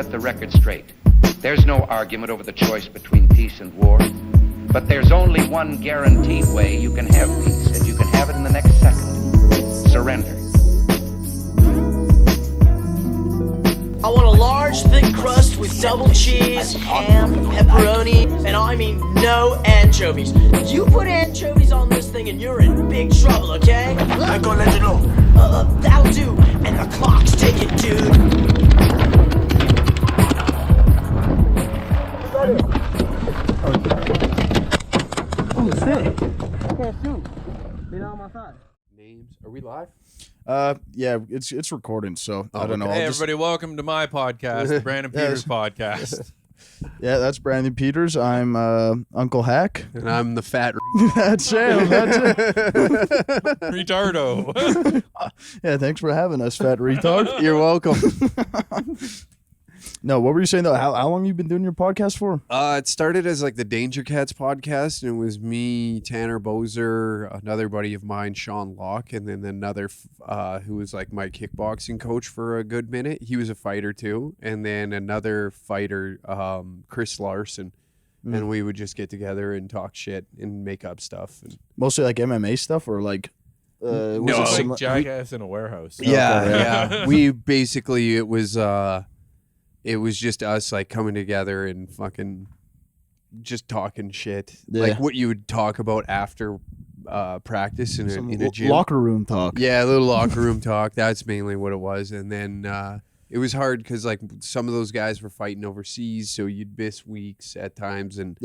set the record straight. There's no argument over the choice between peace and war. But there's only one guaranteed way you can have peace, and you can have it in the next second. Surrender. I want a large, thick crust with double cheese, ham, pepperoni, and I mean no anchovies. You put anchovies on this thing and you're in big trouble, okay? I'm gonna let you know. That'll do. And the clock's ticking, dude. Oh, sick. I can't shoot. Been on my side. Names. Are we live? Yeah, it's recording, so I don't know. Hey, everybody, welcome to my podcast, the Brandon Peters podcast. Yeah, that's Brandon Peters. I'm Uncle Hack. And I'm the fat That's him. That's it. retardo. Yeah, thanks for having us, fat retard. You're welcome. No, what were you saying though? How long have you been doing your podcast for? It started as like the Danger Cats podcast, and it was me, Tanner Bozer, another buddy of mine, Sean Locke, and then another who was like my kickboxing coach for a good minute. He was a fighter too, and then another fighter, Chris Larson, and we would just get together and talk shit and make up stuff. And Mostly like MMA stuff, or like No, like Jackass in a warehouse. yeah. We basically it was just us like coming together and fucking just talking shit. Yeah. Like what you would talk about after practice in a gym. Locker room talk. Yeah, a little locker room talk. That's mainly what it was. And then it was hard because like some of those guys were fighting overseas, so you'd miss weeks at times. And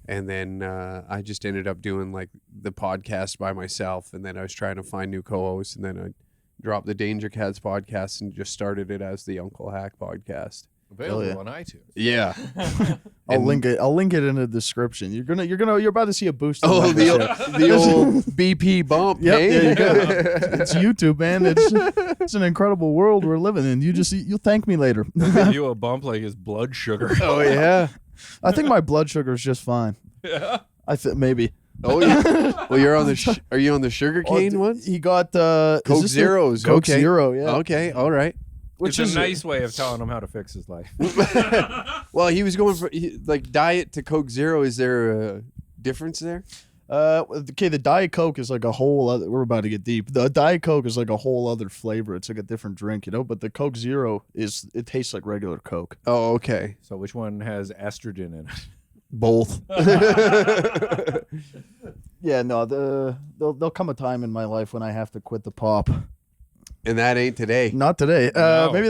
then I just ended up doing like the podcast by myself, and then I was trying to find new co-hosts, and then I dropped the Danger Cats podcast and just started it as the Uncle Hack podcast. Available on iTunes. Yeah. I'll link it in the description. You're about to see a boost. Oh, the old BP bump. Yep, Hey? there you go. It's YouTube, man. It's an incredible world we're living in. You'll thank me later. Give you a bump like his blood sugar. Oh yeah. I think my blood sugar is just fine. Yeah. I think maybe. Oh yeah. Well, you're on the. Are you on the sugar cane one? He got Coke Zeros. Coke Okay. Zero. Yeah. Okay. All right. Which is a nice way of telling him how to fix his life. Well, he was going for like diet to Coke Zero. Is there a difference there? Okay, the Diet Coke is like a whole other. We're about to get deep. The Diet Coke is like a whole other flavor. It's like a different drink, But the Coke Zero it tastes like regular Coke. Oh, okay. So which one has estrogen in it? Both. Yeah, no. There'll come a time in my life when I have to quit the pop. And that ain't today. Not today. No. Maybe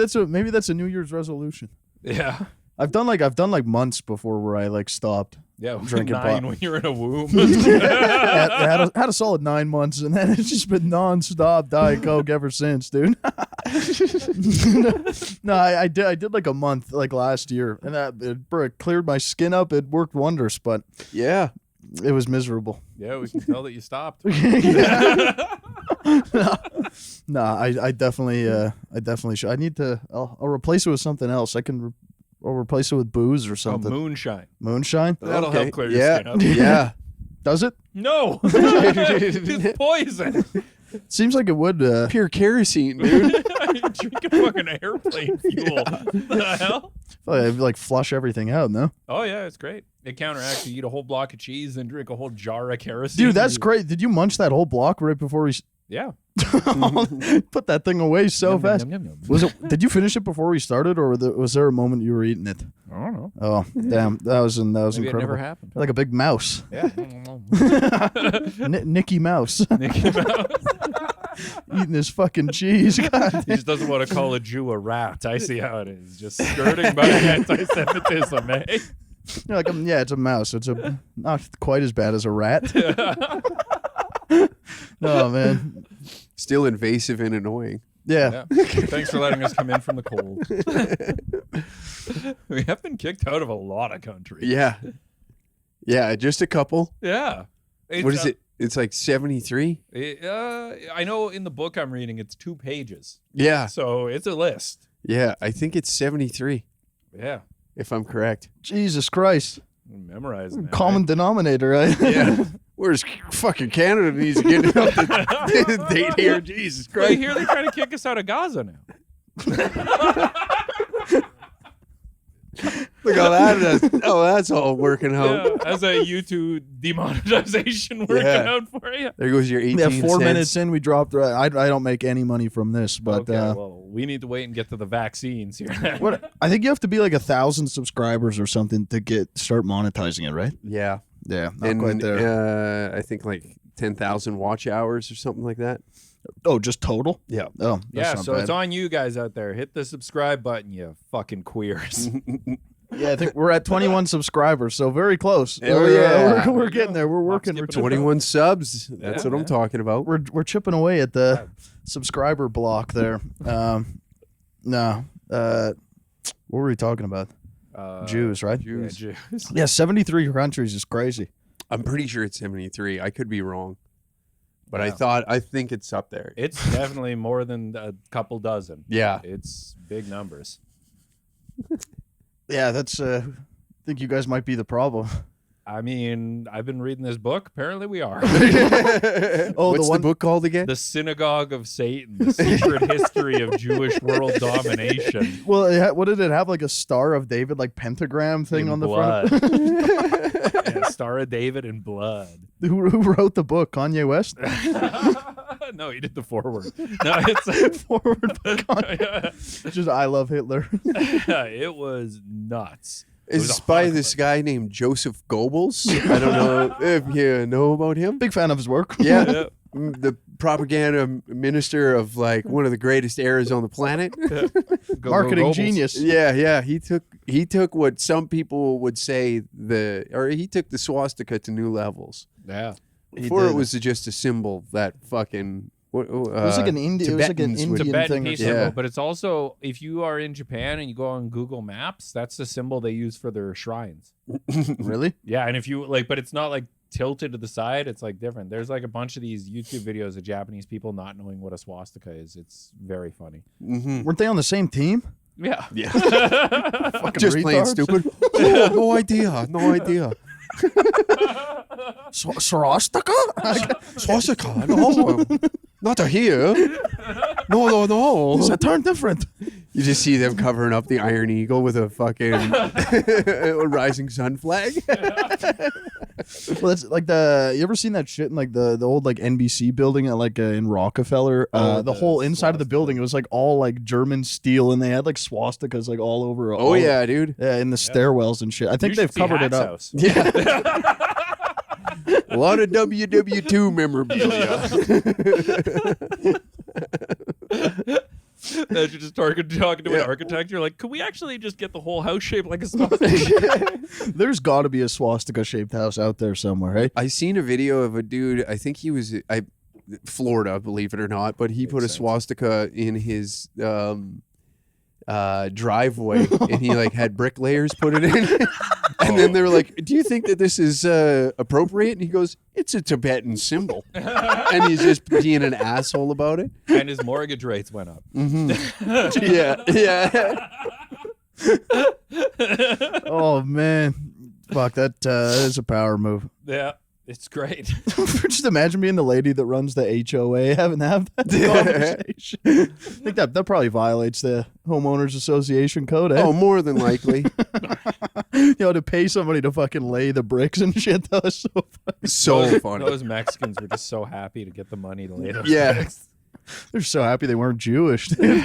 that's a New Year's resolution. Yeah. I've done like months before where I like stopped. Yeah, Drinking 9 pot. when you're in a womb. had a solid 9 months, and then it's just been non-stop Diet Coke ever since, dude. No, I did like a month like last year, and it cleared my skin up. It worked wonders, but Yeah. it was miserable. Yeah, we can tell that you stopped. No, I definitely should. I need to. I'll replace it with something else. I'll replace it with booze or Oh, something. moonshine. Moonshine? That'll Okay. help clear your Yeah. skin up. Yeah. Does it? No. It's poison. Seems like it would. Pure kerosene, dude. You're drinking fucking airplane fuel. What the hell? Like flush everything out, no? Oh, yeah, it's great. It counteracts. You eat a whole block of cheese and drink a whole jar of kerosene. Dude, that's great. Did you munch that whole block right before we... Yeah. Put that thing away so Yum, fast. yum, yum, yum, yum. Was it? Did you finish it before we started, or was there a moment you were eating it? I don't know. Oh, damn, that was Maybe it incredible. never happened. Like a big mouse, Yeah. Nicky Mouse, Mickey Mouse. eating his fucking cheese. God. He just doesn't want to call a Jew a rat. I see how it is. Just skirting by anti-Semitism, eh? You're like, yeah, it's a mouse. It's not quite as bad as a rat. No, man. Still invasive and annoying. Yeah. Yeah. Thanks for letting us come in from the cold. We have been kicked out of a lot of countries. Yeah. Yeah, just a couple. Yeah. What is it? It's like 73? I know in the book I'm reading, it's 2 pages. Yeah. So it's a list. Yeah, I think it's 73, Yeah. if I'm correct. Jesus Christ. Memorize that. Common denominator, right? Yeah. Where's fucking Canada needs to get up the date here? Jesus I Christ. hear they're trying to kick us out of Gaza now. Look how that is. Oh, that's all working out. Yeah, as a YouTube demonetization working Yeah. out for you. There goes your 18 Yeah, 4 cents. minutes in, we dropped. I don't make any money from this, but Okay, well, we need to wait and get to the vaccines here. what I think you have to be like 1,000 subscribers or something to start monetizing it, right? Yeah. Yeah, not And quite there. I think like 10,000 watch hours or something like that. Oh, just total? Yeah. Oh, that's Yeah, not so bad. it's on you guys out there. Hit the subscribe button, you fucking queers. Yeah, I think we're at 21 subscribers, so very close. Hell We're, yeah. we're getting there. We're working. We're, skipping 21 subs. That's Yeah, what I'm yeah. talking about. we're chipping away at the subscriber block there. No. What were we talking about? Jews, right? Yeah, Jews. Yeah, 73 countries is crazy. I'm pretty sure it's 73. I could be wrong. But I think it's up there. It's definitely more than a couple dozen. Yeah. It's big numbers. Yeah, that's. I think you guys might be the problem. I mean, I've been reading this book. Apparently we are. Oh, What's the one. the book called again? The Synagogue of Satan, the secret history of Jewish world domination. Well, what did it have? Like a Star of David, like pentagram thing In on the blood. front. Yeah, Star of David in blood. Who wrote the book? Kanye West. No, he did the forward. No, it's Forward by Kanye. Just I love Hitler. it was nuts. It was It's a by Hanukkah this book. guy named Joseph Goebbels. I don't know if you know about him. Big fan of his work. Yeah. Yeah. The propaganda minister of like one of the greatest eras on the planet. Go Marketing Goebbels. genius. Yeah. He took what some people would say he took the swastika to new levels. Yeah. Before it did. was just a symbol that fucking It was like an Indian. It was like an Tibetans would- Indian Tibetan thing. Or peace something. symbol, but it's also if you are in Japan and you go on Google Maps, that's the symbol they use for their shrines. Really? Yeah, and if you like, but it's not like tilted to the side. It's like different. There's like a bunch of these YouTube videos of Japanese people not knowing what a swastika is. It's very funny. Weren't they on the same team? Yeah. Yeah. Fucking Just playing retards. stupid. Oh, no idea. No idea. Swastika? Swastika? No. Not a here. No. It's a turn different. You just see them covering up the Iron Eagle with a fucking rising sun flag. Well, that's like you ever seen that shit in like the old like NBC building at like in Rockefeller? Oh, the the whole inside of the swastika. building, it was like all like German steel, and they had like swastikas like all over. Oh yeah, dude. yeah, in the stairwells and shit. I think You they've should see covered it Hat's up. house. Yeah. A lot of WW2 memorabilia. That you're just talking to an architect. You're like, could we actually just get the whole house shaped like a swastika? There's got to be a swastika shaped house out there somewhere, hey? I seen a video of a dude. I think he was Florida, believe it or not, but he put a swastika in his driveway, and he like had bricklayers put it in. And then they were like, "Do you think that this is appropriate?" And he goes, "It's a Tibetan symbol." And he's just being an asshole about it. And his mortgage rates went up. Yeah. Oh man, fuck that is a power move. Yeah, it's great. Just imagine being the lady that runs the HOA having to have that conversation. I think that probably violates the homeowners association code. Eh? Oh, more than likely. You know, to pay somebody to fucking lay the bricks and shit. That was so funny. So funny. Those Mexicans were just so happy to get the money to lay those Yeah. bricks. They're so happy they weren't Jewish. Dude.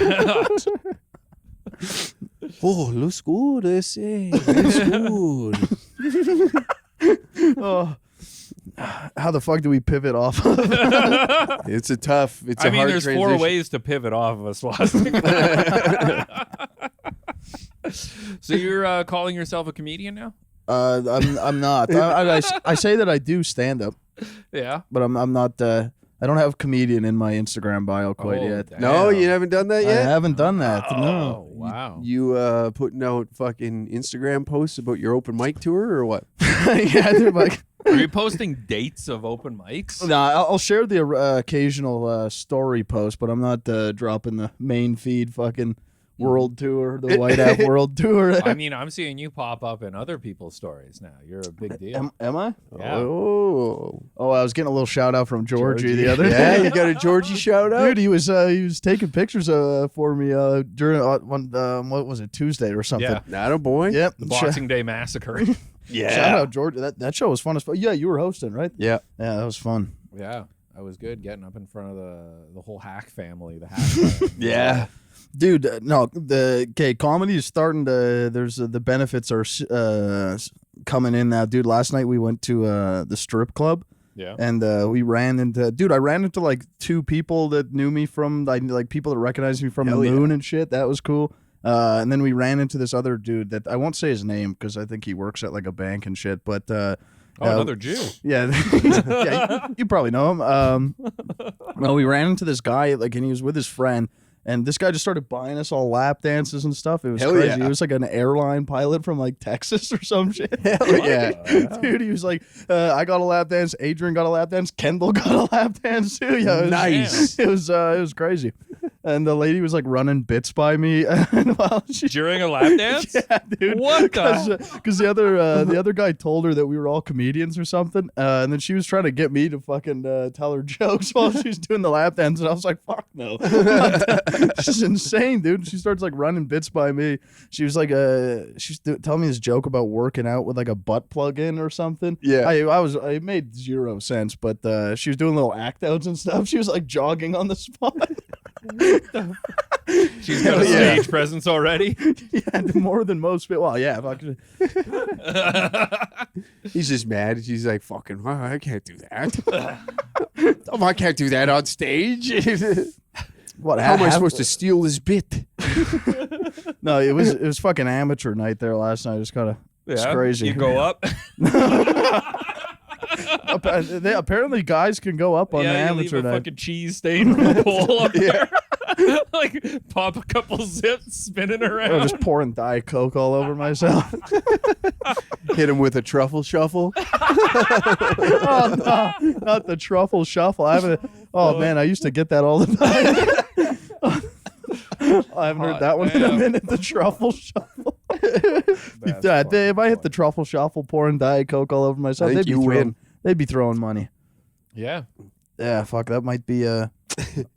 Oh, looks good. Looks good. Oh. How the fuck do we pivot off? It's a tough. It's a I mean, hard there's transition. 4 ways to pivot off of a swastika. So you're calling yourself a comedian now? I'm not. I say that I do stand up, Yeah. but I'm not. I don't have comedian in my Instagram bio quite yet. damn. No, you haven't done that I yet. haven't done that. Oh, No. wow. You putting out fucking Instagram posts about your open mic tour or what? Yeah, dude, like, Are you posting dates of open mics? no, I'll share the occasional story post, but I'm not dropping the main feed fucking World Tour, the White App World Tour. I mean, I'm seeing you pop up in other people's stories now. You're a big deal. Am I? Yeah. Oh, I was getting a little shout out from Georgie the other Yeah, day. you got a Georgie shout out? Dude, he was taking pictures for me during what was it, Tuesday or something? Yeah. Not a boy. Yep. The Boxing Day Massacre. Yeah. Shout out Georgie. That show was fun as fuck. Yeah, you were hosting, right? Yeah. Yeah, that was fun. Yeah, that was good. Getting up in front of the whole Hack family. The Hack family. Yeah. Dude, no, comedy is starting to. There's the benefits are coming in now, dude. Last night we went to the strip club. Yeah. And we ran into, I ran into like 2 people that knew me from, like people that recognized me from the moon and shit. That was cool. And then we ran into this other dude that I won't say his name because I think he works at like a bank and shit. But another Jew. Yeah, yeah, you probably know him. No, we ran into this guy like, and he was with his friend. And this guy just started buying us all lap dances and stuff. It was crazy. Yeah. He was like an airline pilot from like Texas or some shit. Hell yeah. Dude, he was like, I got a lap dance. Adrian got a lap dance. Kendall got a lap dance too. Yeah, Nice. It was crazy. And the lady was like running bits by me. And while she, During a lap dance? yeah, dude. What the? Because the other guy told her that we were all comedians or something. And then she was trying to get me to fucking tell her jokes while she was doing the lap dance. And I was like, fuck no. This is insane, dude. She starts like running bits by me. She was like, she's telling me this joke about working out with like a butt plug in or something. Yeah. I made 0 sense, but she was doing little act outs and stuff. She was like jogging on the spot. She's got a stage presence already. Yeah, more than most people. Well, yeah. He's just mad. She's like, fucking, I can't do that. I can't do that on stage. What? How am I supposed to steal this bit? No, it was fucking amateur night there last night. It's kind of it's crazy. You go up. Apparently, guys can go up on the you amateur leave a night. fucking cheese stain pole up there. Like pop a couple zips, spinning around. I'm just pouring Diet Coke all over myself. Hit him with a truffle shuffle. Oh no, not the truffle shuffle. I haven't. Oh man, I used to get that all the time. I haven't heard that one in a minute. The truffle shuffle. If I hit the truffle shuffle, pouring Diet Coke all over myself, I think you win. They'd be throwing money. Yeah. Yeah, fuck. That might be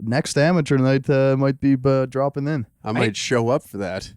next amateur night. Might be dropping in. I might show up for that.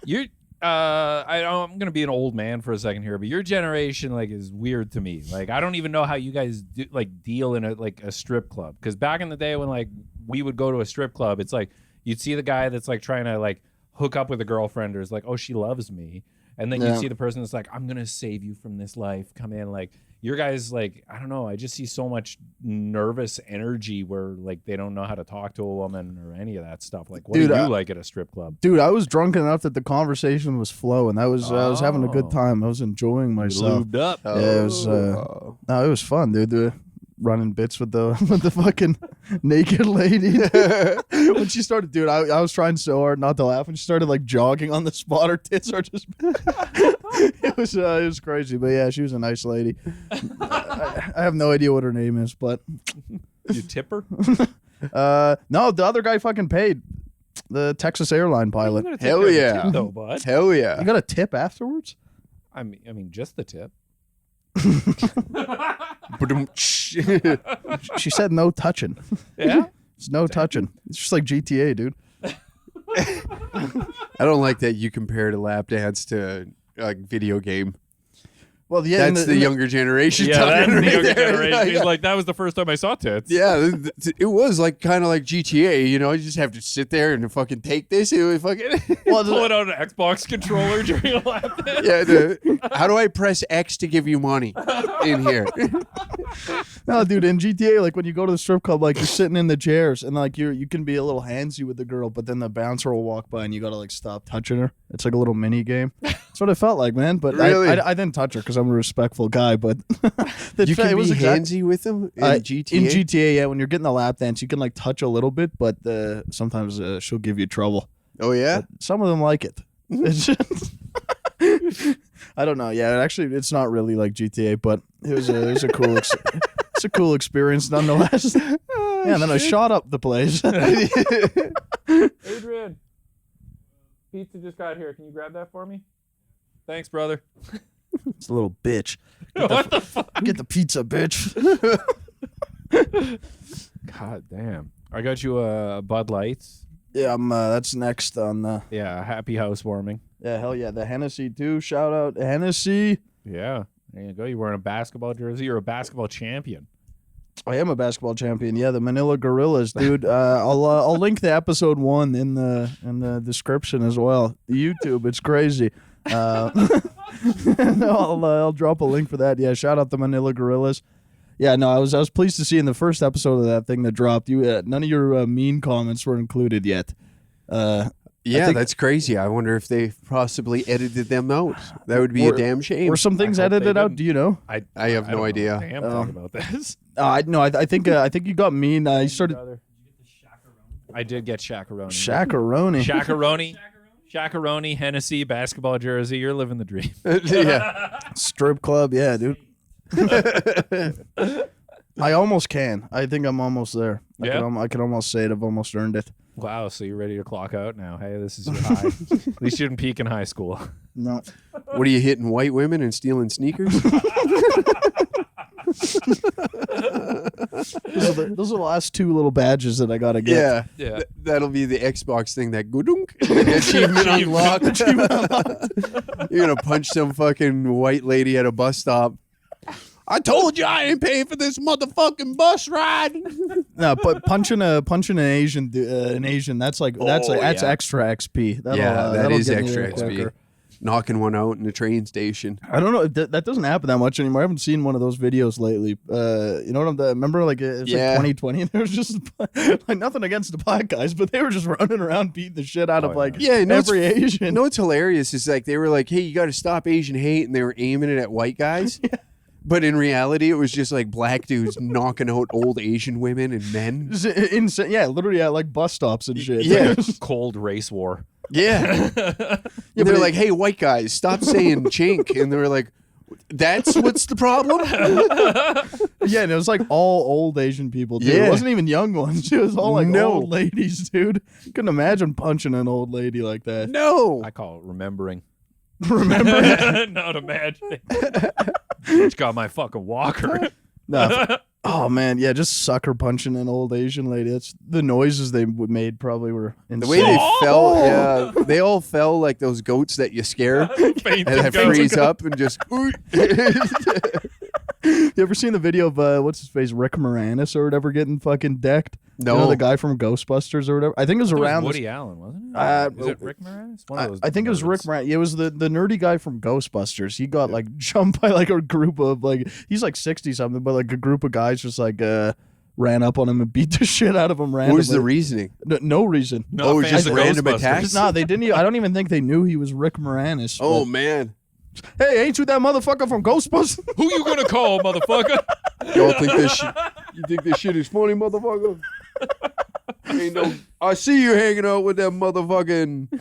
You're I'm gonna be an old man for a second here, but your generation like is weird to me. Like I don't even know how you guys deal in a strip club. Because back in the day when like we would go to a strip club, it's like you'd see the guy that's like trying to like hook up with a girlfriend or is like, oh, she loves me, and then you see the person that's like, I'm gonna save you from this life. Come in, like your guys, like I don't know. I just see so much nervous energy where like they don't know how to talk to a woman or any of that stuff. Like, what do you like at a strip club? Dude, I was drunk enough that the conversation was flowing. I was having a good time. I was enjoying myself. Lubed up. Yeah, it was. No, it was fun, dude. Running bits with the fucking naked lady. When she started, dude, I was trying so hard not to laugh, and she started like jogging on the spot. Her tits are just. It was crazy, but yeah, she was a nice lady. I have no idea what her name is, but. You tip her? No, the other guy fucking paid. The Texas airline pilot. Hell yeah. Tip, though, bud. Hell yeah. You got a tip afterwards? I mean, just the tip. She said no touching. Yeah? It's no touching. It's just like GTA, dude. I don't like that you compared a lap dance to like video game. Well, yeah, That's the younger generation. Yeah, that's talking the right younger there. generation. Yeah. Like, that was the first time I saw tits. Yeah, it was like kind of like GTA. You know, you just have to sit there and fucking take this. It was fucking. Pulling out an Xbox controller during a lap dance. Yeah, how do I press X to give you money in here? No, dude, in GTA, like when you go to the strip club, like you're sitting in the chairs and like you can be a little handsy with the girl, but then the bouncer will walk by and you gotta like stop touching her. It's like a little mini game. That's what it felt like, man. But Really? I didn't touch her because I'm a respectful guy. But You can be exact- handsy with them in GTA. In GTA, yeah, when you're getting the lap dance, you can like touch a little bit, but sometimes she'll give you trouble. Oh yeah. But some of them like it. It's just I don't know. Yeah, actually, it's not really like GTA, but it was a cool. It's a cool experience nonetheless. Yeah, and then I shot up the place. Adrian. Pizza just got here. Can you grab that for me? Thanks, brother. It's a little bitch. What the fuck? Get the pizza, bitch. God damn. I got you a Bud Lights. Yeah, that's next on the. Yeah, happy housewarming. Yeah, hell yeah, the Hennessy too. Shout out Hennessy. Yeah, there you go. You're wearing a basketball jersey. You're a basketball champion. I am a basketball champion. Yeah, the Manila Gorillas, dude. I'll link the episode 1 in the description as well. YouTube, it's crazy. I'll drop a link for that. Yeah, shout out the Manila Gorillas. Yeah, no, I was pleased to see in the first episode of that thing that dropped. You none of your mean comments were included yet. Yeah, that's crazy. I wonder if they possibly edited them out. That would be a damn shame. Were some things edited out? Do you know? I have no idea. Damn, talk about this. I think you got mean. You started. I did get Shakaroni. Shakaroni, Hennessy, basketball jersey. You're living the dream. Yeah. Strip club, yeah, dude. I almost can. I think I'm almost there. Yeah? I can almost say it. I've almost earned it. Wow, so you're ready to clock out now. Hey, this is your high. At least you didn't peak in high school. No. What are you hitting white women and stealing sneakers? Those are the last 2 little badges that I gotta get. Yeah. That'll be the Xbox thing. That gudunk. Achievement unlocked. You're gonna punch some fucking white lady at a bus stop. I told you I ain't paying for this motherfucking bus ride. No, but punching an Asian, that's extra XP. That is get me extra there XP. quicker. Knocking one out in the train station. I don't know. That doesn't happen that much anymore. I haven't seen one of those videos lately. You know what remember like it's like 2020 and there was just like nothing against the black guys, but they were just running around beating the shit out of every Asian. You know what's hilarious is like they were like, hey, you got to stop Asian hate, and they were aiming it at white guys. Yeah. But in reality, it was just like black dudes knocking out old Asian women and men. Insane. Yeah, literally at like bus stops and shit. Yeah. Cold race war. Yeah. They're like, hey, white guys, stop saying chink. And they were like, that's what's the problem? Yeah, and it was like all old Asian people, dude. Yeah. It wasn't even young ones. It was all like old ladies, dude. Couldn't imagine punching an old lady like that. No. I call it remembering. Remembering? Not imagining. Just got my fucking walker. No. Oh man, yeah, just sucker punching an old Asian lady. That's the noises they made probably were insane. The way they fell, yeah, they all fell like those goats that you scare and that freeze up and just. You ever seen the video of what's his face, Rick Moranis or whatever, getting fucking decked? No, you know, the guy from Ghostbusters or whatever. I think it was around Woody Allen, wasn't it? Is it Rick Moranis? One of those I think it was Rick Moranis. Yeah, it was the nerdy guy from Ghostbusters. He got like jumped by like a group of like he's like 60 something, but like a group of guys just like ran up on him and beat the shit out of him randomly. What was the reasoning? No reason. No, it was just random attacks. No, they didn't. I don't even think they knew he was Rick Moranis. Oh man. Hey, ain't you that motherfucker from Ghostbusters? Who you gonna call, motherfucker? Y'all think this shit? You think this shit is funny, motherfucker? Ain't no. I see you hanging out with that motherfucking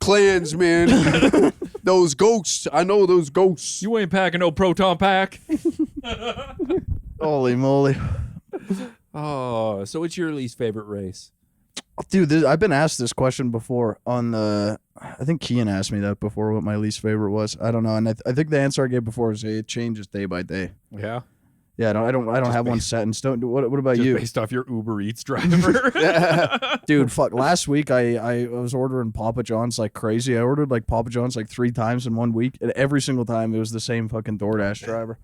Klansmen. Those ghosts. I know those ghosts. You ain't packing no proton pack. Holy moly! Oh, so what's your least favorite race? Dude, I've been asked this question before on the. I think Kian asked me that before. What my least favorite was? I don't know, and I think the answer I gave before is it changes day by day. Yeah. Yeah, I don't have one set in stone. What about Just you? Based off your Uber Eats driver. Dude, fuck. Last week I was ordering Papa John's like crazy. I ordered like Papa John's like 3 times in 1 week, and every single time it was the same fucking DoorDash driver.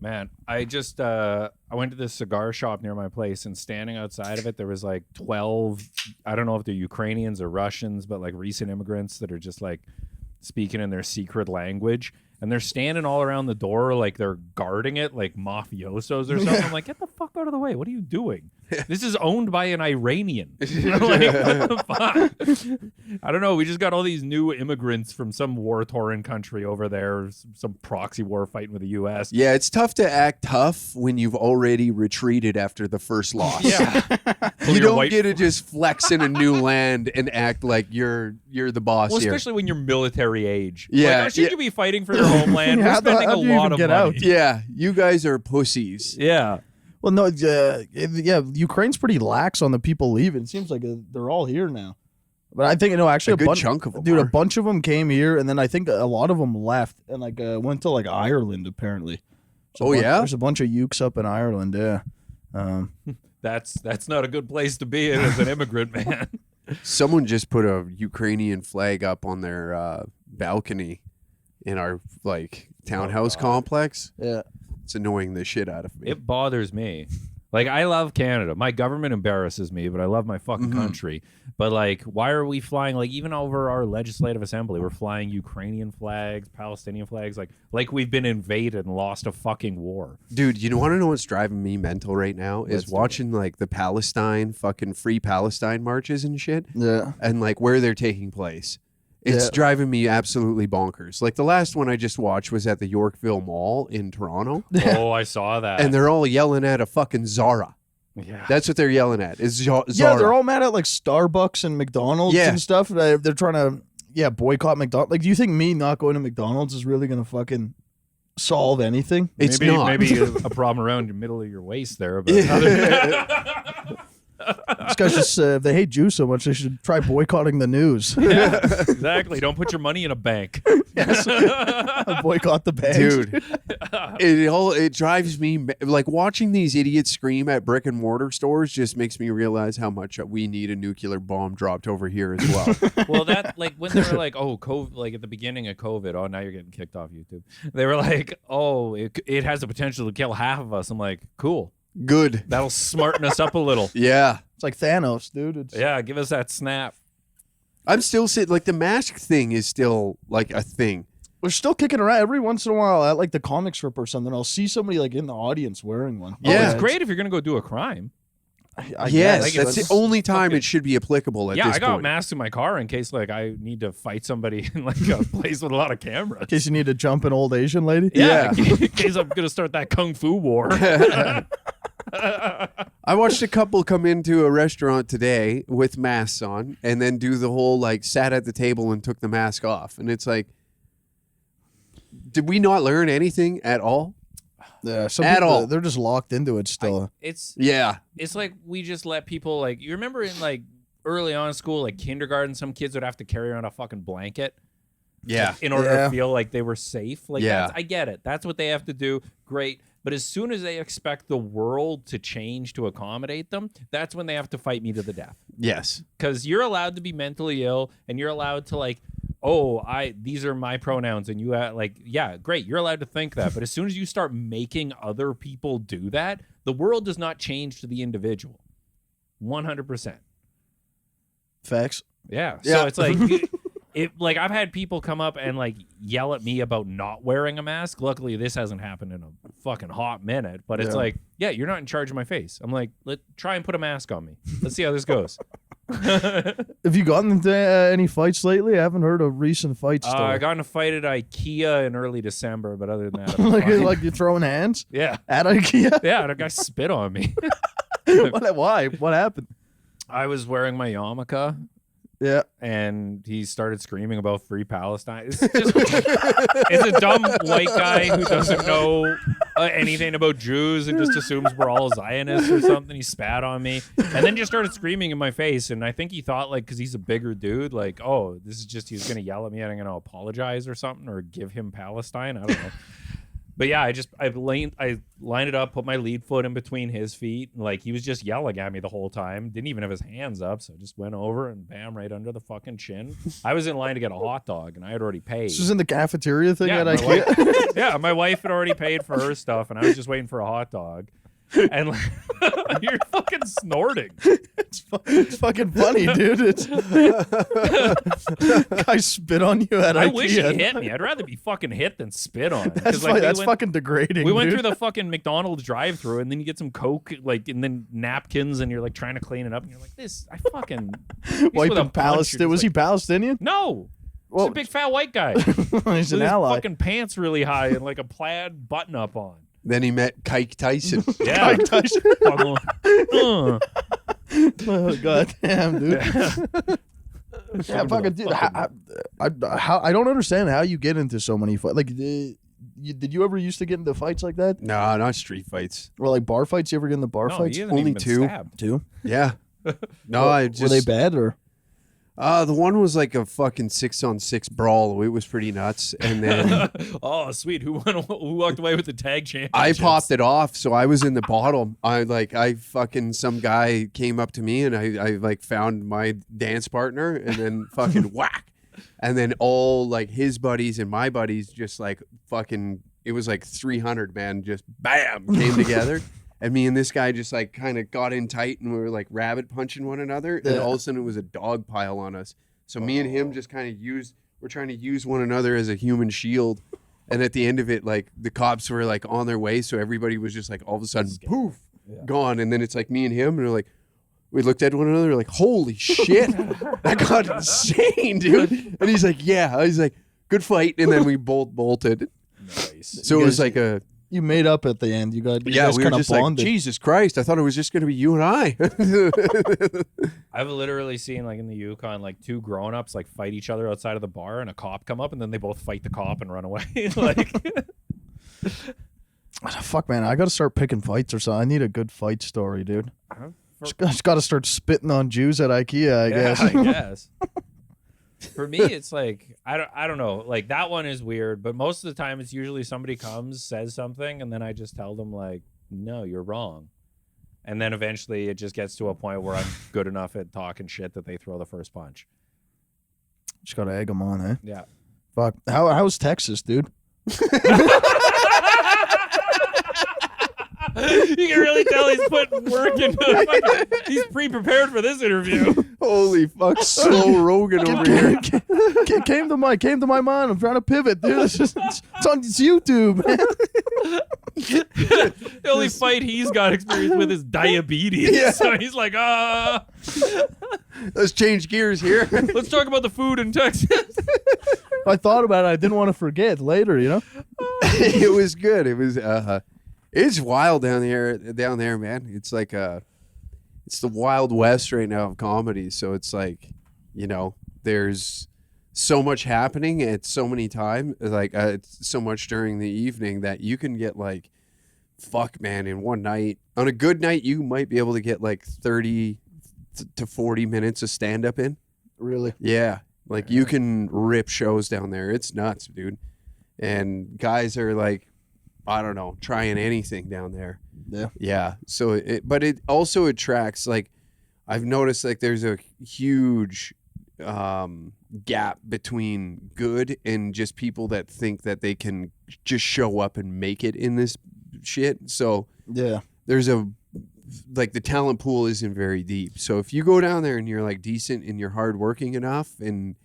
Man, I just I went to this cigar shop near my place, and standing outside of it, there was like 12. I don't know if they're Ukrainians or Russians, but like recent immigrants that are just like speaking in their secret language. And they're standing all around the door like they're guarding it like mafiosos or something. I'm like, get the fuck out of the way. What are you doing? This is owned by an Iranian. Like, what the fuck? I don't know. We just got all these new immigrants from some war-torn country over there, some proxy war fighting with the U.S. Yeah, it's tough to act tough when you've already retreated after the first loss. Yeah. You don't get to just flex in a new land and act like you're the boss Well, here. especially when you're military age. Yeah, Like, shouldn't you be fighting for your homeland? We're spending a lot of money. out? Yeah, you guys are pussies. Yeah. Well, no, yeah, Ukraine's pretty lax on the people leaving. It seems like they're all here now. But I think actually a good chunk of them, dude. A bunch of them came here, and then I think a lot of them left and went to Ireland apparently. There's a bunch of ukes up in Ireland. Yeah. That's not a good place to be in as an immigrant, man. Someone just put a Ukrainian flag up on their balcony in our townhouse complex. Yeah. It's annoying the shit out of me. It bothers me. I love Canada. My government embarrasses me, but I love my fucking country. But why are we flying even over our legislative assembly? We're flying Ukrainian flags, Palestinian flags, like we've been invaded and lost a fucking war. Dude, you want to know what's driving me mental right now is watching the Palestine fucking free Palestine marches and shit. Yeah. And where they're taking place. It's driving me absolutely bonkers. The last one I just watched was at the Yorkville Mall in Toronto. Oh, I saw that. And they're all yelling at a fucking Zara. Yeah. That's what they're yelling at. Is Zara. Yeah, they're all mad at Starbucks and McDonald's and stuff. They're trying to boycott McDonald's. Do you think me not going to McDonald's is really going to fucking solve anything? It's maybe, not. Maybe a problem around the middle of your waist there. But These guys just, if they hate Jews so much, they should try boycotting the news. Yeah, exactly. Don't put your money in a bank. Yes. Boycott the banks. Dude, it drives me, watching these idiots scream at brick and mortar stores just makes me realize how much we need a nuclear bomb dropped over here as well. Well, that, when they were oh, COVID, at the beginning of COVID, oh, now you're getting kicked off YouTube. They were oh, it has the potential to kill half of us. I'm like, cool. Good. That'll smarten us up a little. Yeah. It's like Thanos, dude. Yeah, give us that snap. I'm still sitting, the mask thing is still, a thing. We're still kicking around every once in a while at, the comic strip or something. I'll see somebody, in the audience wearing one. Yeah. Oh, It's great if you're going to go do a crime. I yes, guess. that's the only time it should be applicable at this point. Yeah, I got masks in my car in case, I need to fight somebody in, a place with a lot of cameras. In case you need to jump an old Asian lady? Yeah. In case I'm going to start that kung fu war. I watched a couple come into a restaurant today with masks on and then do the whole sat at the table and took the mask off. And it's did we not learn anything at all? Yeah, some at people, all. They're just locked into it still. It's we just let people you remember in early on in school, kindergarten, some kids would have to carry around a fucking blanket. Yeah. In order to feel like they were safe. Yeah. I get it. That's what they have to do. Great. But as soon as they expect the world to change to accommodate them, that's when they have to fight me to the death. Yes. Because you're allowed to be mentally ill and you're allowed to these are my pronouns and you yeah, great. You're allowed to think that. But as soon as you start making other people do that, the world does not change to the individual. 100%. Facts. Yeah. So it's I've had people come up and yell at me about not wearing a mask. Luckily, this hasn't happened in a fucking hot minute. But it's yeah, you're not in charge of my face. I'm let's try and put a mask on me. Let's see how this goes. Have you gotten into any fights lately? I haven't heard a recent fight story. I got in a fight at IKEA in early December, but other than that, like you're throwing hands? Yeah. At IKEA? Yeah, and a guy spit on me. Why? What happened? I was wearing my yarmulke. Yeah. And he started screaming about free Palestine. It's a dumb white guy who doesn't know anything about Jews and just assumes we're all Zionists or something. He spat on me and then just started screaming in my face. And I think he thought because he's a bigger dude, oh, this is just, he's going to yell at me and I'm going to apologize or something or give him Palestine. I don't know. But yeah, I lined it up, put my lead foot in between his feet. He was just yelling at me the whole time. Didn't even have his hands up. So I just went over and bam, right under the fucking chin. I was in line to get a hot dog and I had already paid. This was in the cafeteria thing at IKEA? Yeah, my wife had already paid for her stuff and I was just waiting for a hot dog. And you're fucking snorting. It's fucking funny, dude. Guy spit on you at IKEA. I wish he hit me. I'd rather be fucking hit than spit on. That's fucking degrading. We went through the fucking McDonald's drive-through, and then you get some Coke, and then napkins, and you're trying to clean it up, and you're like, "This, I fucking." Wiping Palestine. Was he Palestinian? No. He's a big fat white guy. He's an ally. Fucking pants really high and a plaid button-up on. Then he met Kike Tyson. Yeah. Mike Tyson. Oh, God damn, dude. Yeah, fucking dude. I don't understand how you get into so many fights. Did you ever used to get into fights like that? No, not street fights. Or bar fights? You ever get into bar fights? Only two. Two? Yeah. No, I just. Were they bad or? The one was like a fucking 6-on-6 brawl. It was pretty nuts. And then Oh, sweet. Who walked away with the tag championship? I popped it off, so I was in the bottom. Some guy came up to me and I like found my dance partner and then fucking whack. And then all like his buddies and my buddies just like fucking, it was like 300, man, just bam, came together. And me and this guy just like kind of got in tight and we were like rabbit punching one another. And all of a sudden it was a dog pile on us. So me and him just kind of we're trying to use one another as a human shield. And at the end of it, like the cops were like on their way. So everybody was just like all of a sudden, poof, gone. And then it's like me and him and we're like, we looked at one another like, holy shit, that got insane, dude. And he's like, yeah. He's like, good fight. And then we both bolted. Nice. So it was like you made up at the end. You guys we were just bonded. like, Jesus Christ, I thought it was just going to be you and I. I've literally seen like in the Yukon, like two grown-ups like fight each other outside of the bar and a cop come up and then they both fight the cop and run away. Like, fuck, man, I got to start picking fights or something. I need a good fight story, dude. Just got to start spitting on Jews at IKEA, I guess. I guess. For me, it's like I don't know. Like that one is weird, but most of the time it's usually somebody comes, says something, and then I just tell them like, no, you're wrong. And then eventually it just gets to a point where I'm good enough at talking shit that they throw the first punch. Just got to egg them on, eh? Yeah. Fuck. How's Texas, dude? You can really tell he's putting work into it. He's pre-prepared for this interview. Holy fuck, slow Rogan over here. Came to my mind. I'm trying to pivot, dude. It's on YouTube, man. The only fight he's got experience with is diabetes. Yeah. So he's like, Let's change gears here. let's talk about the food in Texas. I thought about it. I didn't want to forget later, you know? It was good. It was it's wild down there, man. It's like it's the Wild West right now of comedy. So it's like, you know, there's so much happening at so many times, like it's so much during the evening that you can get like, fuck, man, in one night. On a good night, you might be able to get like 30 to 40 minutes of stand-up in. Really? Yeah. Like you can rip shows down there. It's nuts, dude. And guys are like, I don't know, trying anything down there. Yeah. Yeah. So but it also attracts, like, I've noticed like there's a huge gap between good and just people that think that they can just show up and make it in this shit. So yeah, there's like the talent pool isn't very deep. So if you go down there and you're like decent and you're hardworking enough and,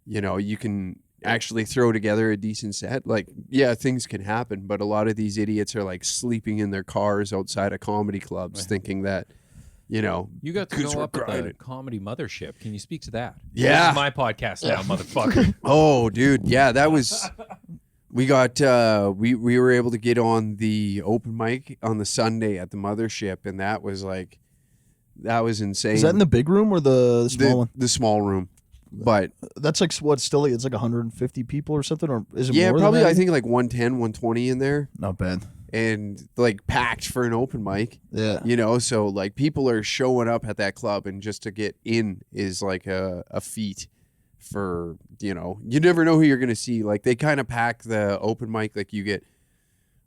you know, you can actually throw together a decent set, like, yeah, things can happen, but a lot of these idiots are like sleeping in their cars outside of comedy clubs thinking that, you know, You got to go up at the comedy mothership. Can you speak to that? Yeah. This is my podcast now, motherfucker. Oh, dude, yeah, that was we got we were able to get on the open mic on the Sunday at the mothership, and that was insane. Is that in the big room or the small one? The small room. But that's like what, still it's like 150 people or something, or is it yeah, more probably than that? I think like 110, 120 in there. Not bad. And like packed for an open mic. Yeah. You know, so like people are showing up at that club, and just to get in is like a feat for, you know, you never know who you're going to see. Like they kind of pack the open mic, like you get,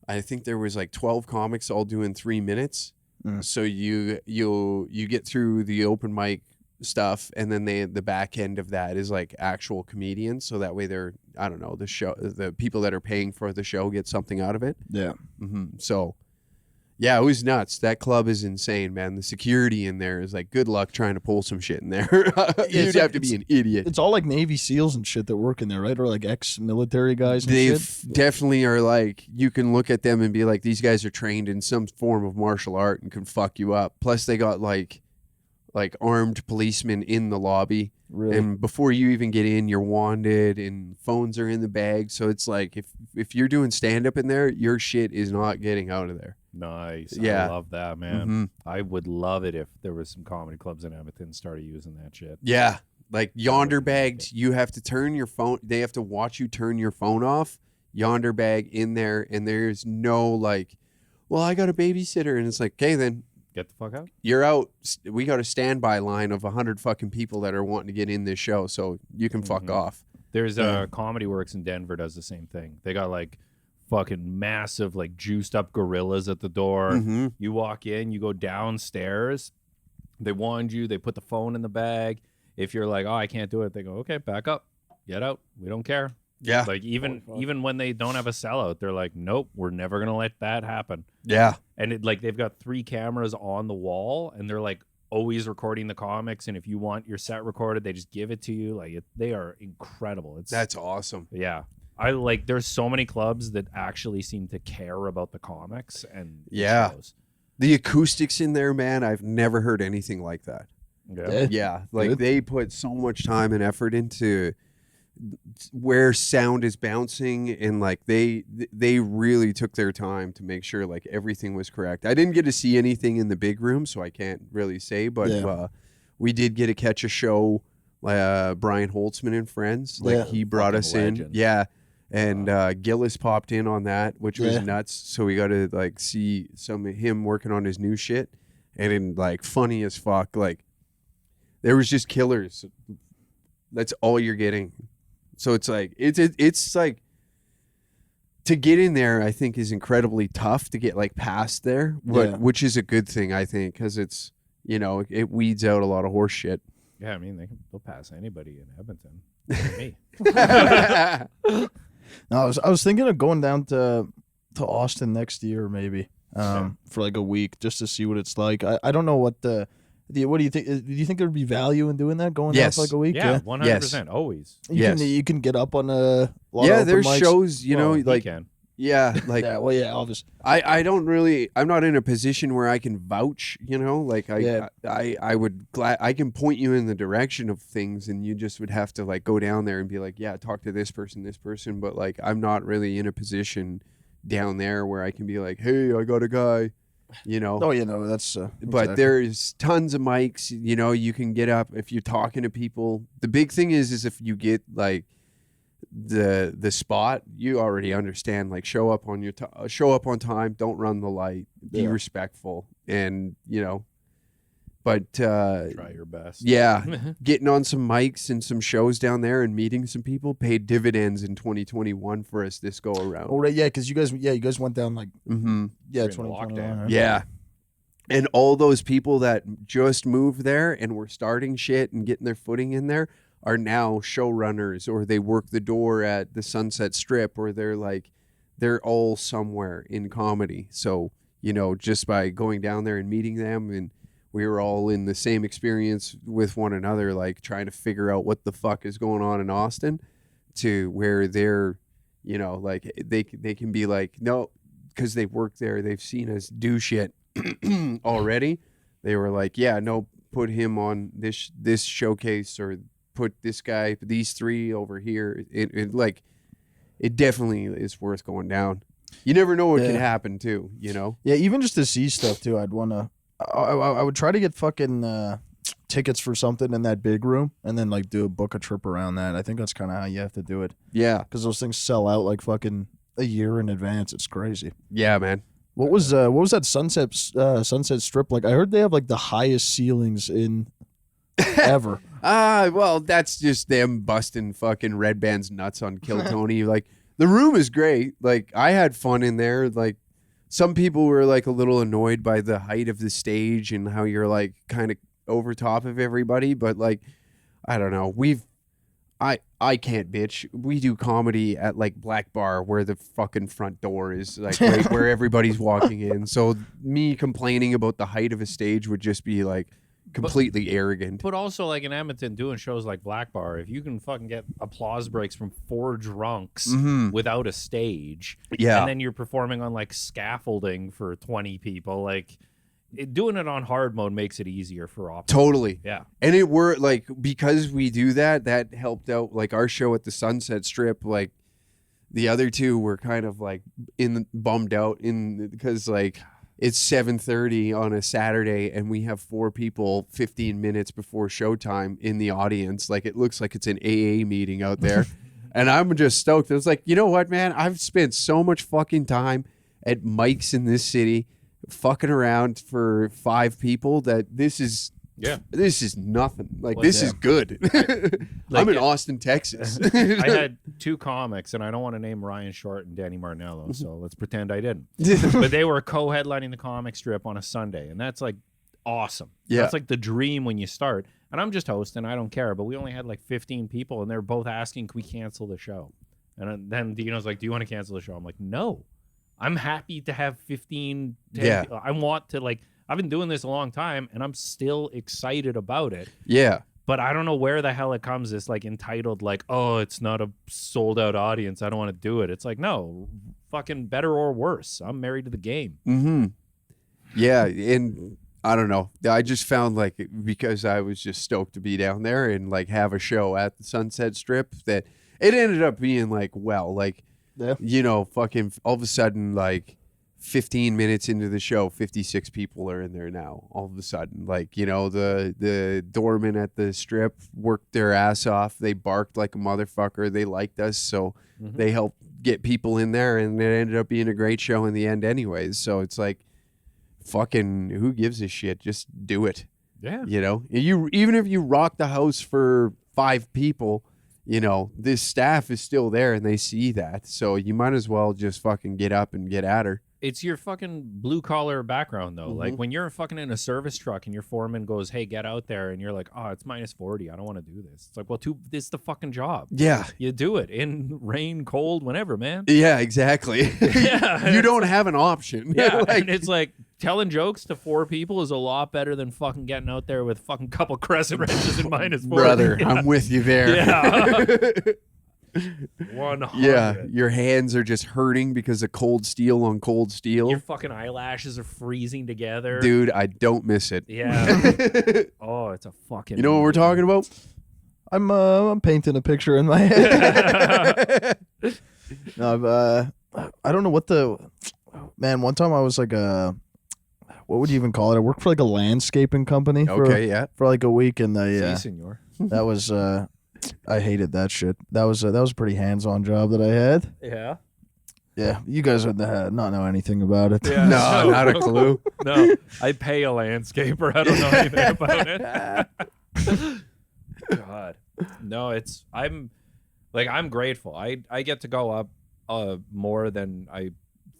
I think there was like 12 comics all doing 3 minutes. So you get through the open mic stuff, and then the back end of that is like actual comedians, so that way they're, I don't know, the people that are paying for the show get something out of it. Yeah. So yeah, it was nuts. That club is insane, man. The security in there is like, good luck trying to pull some shit in there. You'd have to be an idiot. It's all like Navy SEALs and shit that work in there, right? Or like ex-military guys and They shit? definitely are like, you can look at them and be like, these guys are trained in some form of martial art and can fuck you up. Plus they got like armed policemen in the lobby. Really? And before you even get in, you're wanded and phones are in the bag. So it's like, if you're doing stand-up in there, your shit is not getting out of there. Nice. Yeah. I love that, man. I would love it if there was some comedy clubs in Edmonton started using that shit. Yeah. Like Yonder bagged, you have to turn your phone, they have to watch you turn your phone off, Yonder bag in there, and there's no like, well, I got a babysitter, and it's like, okay, then Get the fuck out. You're out. We got a standby line of 100 fucking people that are wanting to get in this show, so you can fuck off. There's Comedy Works in Denver does the same thing. They got like fucking massive, like juiced up gorillas at the door. Mm-hmm. You walk in, you go downstairs. They wand you. They put the phone in the bag. If you're like, oh, I can't do it, they go, okay, back up, get out. We don't care. Yeah. Like even when they don't have a sellout, they're like, nope, we're never gonna let that happen. Yeah. And they've got 3 cameras on the wall, and they're like always recording the comics. And if you want your set recorded, they just give it to you. Like they are incredible. That's awesome. Yeah. There's so many clubs that actually seem to care about the comics and shows. The acoustics in there, man, I've never heard anything like that. Yeah. Like they put so much time and effort into where sound is bouncing, and like they really took their time to make sure like everything was correct. I didn't get to see anything in the big room, so I can't really say, but we did get to catch a show. Brian Holtzman and friends, like he brought us legend. in, and Gillis popped in on that, which was nuts. So we got to like see some of him working on his new shit, and in like funny as fuck. Like there was just killers. That's all you're getting. So it's like it's like to get in there, I think is incredibly tough to get like past there, which is a good thing, I think, because it's it weeds out a lot of horse shit. Yeah, I mean they'll pass anybody in Edmonton. Me. No, I was thinking of going down to Austin next year, maybe for like a week, just to see what it's like. I don't know what what do you think? Do you think there'd be value in doing that? Going down for like a week? Yeah, 100%. Always. You can get up on a lot of open there's mics. shows, like can. Yeah, like obviously. I don't really. I'm not in a position where I can vouch. Like I would. I can point you in the direction of things, and you just would have to like go down there and be like, yeah, talk to this person. But like, I'm not really in a position down there where I can be like, hey, I got a guy. Oh, that's. But there's tons of mics. You can get up if you're talking to people. The big thing is if you get like the spot, you already understand. Like show up on time. Don't run the light. Be respectful, and But try your best. Yeah, getting on some mics and some shows down there and meeting some people paid dividends in 2021 for us this go around. Oh, right, yeah, because you guys went down like 2021. Yeah, and all those people that just moved there and were starting shit and getting their footing in there are now showrunners, or they work the door at the Sunset Strip, or they're all somewhere in comedy. So just by going down there and meeting them, and we were all in the same experience with one another, like trying to figure out what the fuck is going on in Austin, to where they're, like they can be like, no, because they've worked there, they've seen us do shit already. They were like, yeah, no, put him on this showcase, or put this guy, these 3 over here. It definitely is worth going down. You never know what can happen too, Yeah, even just to see stuff too, I'd want to. I would try to get fucking tickets for something in that big room, and then like book a trip around that. I think that's kind of how you have to do it. Yeah, because those things sell out like fucking a year in advance. It's crazy. Yeah, man. What was that Sunset Strip like? I heard they have like the highest ceilings in ever. Well, that's just them busting fucking Red Band's nuts on Kill Tony. Like the room is great. Like I had fun in there. Like some people were like a little annoyed by the height of the stage and how you're like kind of over top of everybody. But like, I don't know. I can't bitch. We do comedy at like Black Bar, where the fucking front door is like right where everybody's walking in. So me complaining about the height of a stage would just be like completely arrogant. But also like in Edmonton doing shows like Black Bar, if you can fucking get applause breaks from 4 drunks without a stage, and then you're performing on like scaffolding for 20 people, like doing it on hard mode makes it easier for operators. Totally. Yeah. And it were like, because we do that helped out. Like our show at the Sunset Strip, like the other 2 were kind of like bummed out because like it's 7:30 on a Saturday and we have 4 people 15 minutes before showtime in the audience. Like it looks like it's an AA meeting out there. And I'm just stoked. I was like, you know what, man? I've spent so much fucking time at mics in this city fucking around for 5 people, that this is nothing. Like, this is good. I'm in Austin, Texas. I had 2 comics, and I don't want to name Ryan Short and Danny Martinello, so let's pretend I didn't. But they were co-headlining the comic strip on a Sunday, and that's like awesome. Yeah. That's like the dream when you start. And I'm just hosting, I don't care. But we only had like 15 people, and they're both asking, can we cancel the show? And then Dino's like, do you want to cancel the show? I'm like, no. I'm happy to have 15. I want to, like, I've been doing this a long time, and I'm still excited about it. Yeah. But I don't know where the hell it comes, this like entitled, like, oh, it's not a sold out audience, I don't want to do it. It's like, no, fucking better or worse. I'm married to the game. Mm-hmm. Yeah, and I don't know. I just found, like, because I was just stoked to be down there and like have a show at the Sunset Strip, that it ended up being like, well, like, you know, fucking all of a sudden, like 15 minutes into the show, 56 people are in there now. All of a sudden, like, you know, the doorman at the strip worked their ass off. They barked like a motherfucker. They liked us, so they helped get people in there, and it ended up being a great show in the end anyways. So it's like, fucking who gives a shit? Just do it. Yeah. You know, even if you rock the house for 5 people, you know, this staff is still there and they see that. So you might as well just fucking get up and get at her. It's your fucking blue collar background though. Like when you're fucking in a service truck and your foreman goes, hey, get out there, and you're like, oh, it's -40. I don't want to do this. It's like, well, this is the fucking job. Yeah. You do it in rain, cold, whenever, man. Yeah, exactly. Yeah. You don't have an option. Yeah. Like, and it's like telling jokes to 4 people is a lot better than fucking getting out there with fucking couple crescent wrenches and -40. Brother, yeah. I'm with you there. Yeah. 100. Yeah, your hands are just hurting because of cold steel on cold steel. Your fucking eyelashes are freezing together. Dude, I don't miss it. Yeah. Oh, it's a fucking... You know what we're talking about? I'm painting a picture in my head. No, I don't know what the... Man, one time I was like what would you even call it? I worked for like a landscaping company for like a week, and senor. that was... I hated that shit. That was a pretty hands-on job that I had. Yeah. Yeah, you guys would not know anything about it. Yeah, no, not a clue. No, I pay a landscaper. I don't know anything about it. God, no, I'm grateful. I get to go up more than I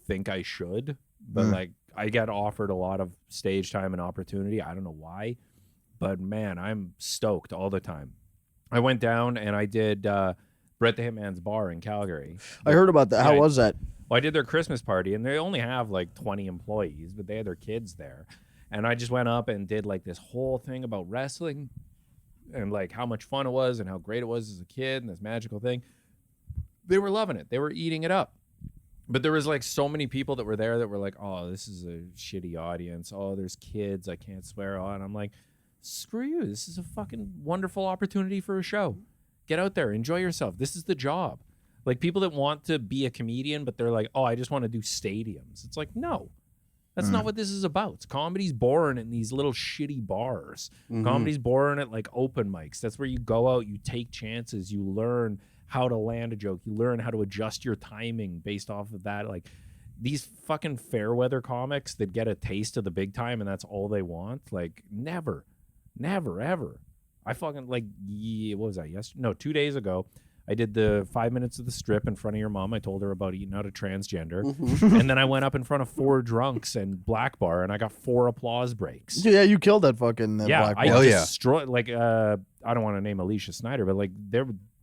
think I should, but like I get offered a lot of stage time and opportunity. I don't know why, but man, I'm stoked all the time. I went down and I did Brett the Hitman's bar in Calgary. I heard about that. How was that? Well, I did their Christmas party, and they only have like 20 employees, but they had their kids there. And I just went up and did like this whole thing about wrestling and like how much fun it was and how great it was as a kid and this magical thing. They were loving it. They were eating it up. But there was like so many people that were there that were like, oh, this is a shitty audience. Oh, there's kids I can't swear on. I'm like, screw you. This is a fucking wonderful opportunity for a show. Get out there. Enjoy yourself. This is the job. Like people that want to be a comedian, but they're like, oh, I just want to do stadiums. It's like, no. That's not what this is about. Comedy's born in these little shitty bars. Comedy's born at like open mics. That's where you go out, you take chances, you learn how to land a joke, you learn how to adjust your timing based off of that. Like these fucking fair weather comics that get a taste of the big time and that's all they want. Like never, ever. I fucking like, what was that? Yesterday? No, 2 days ago. I did the 5 minutes of the strip in front of your mom. I told her about eating out a transgender. And then I went up in front of 4 drunks and Black Bar, and I got 4 applause breaks. Yeah, you killed that fucking Black Bar. I destroyed, like, I don't want to name Alicia Snyder, but, like,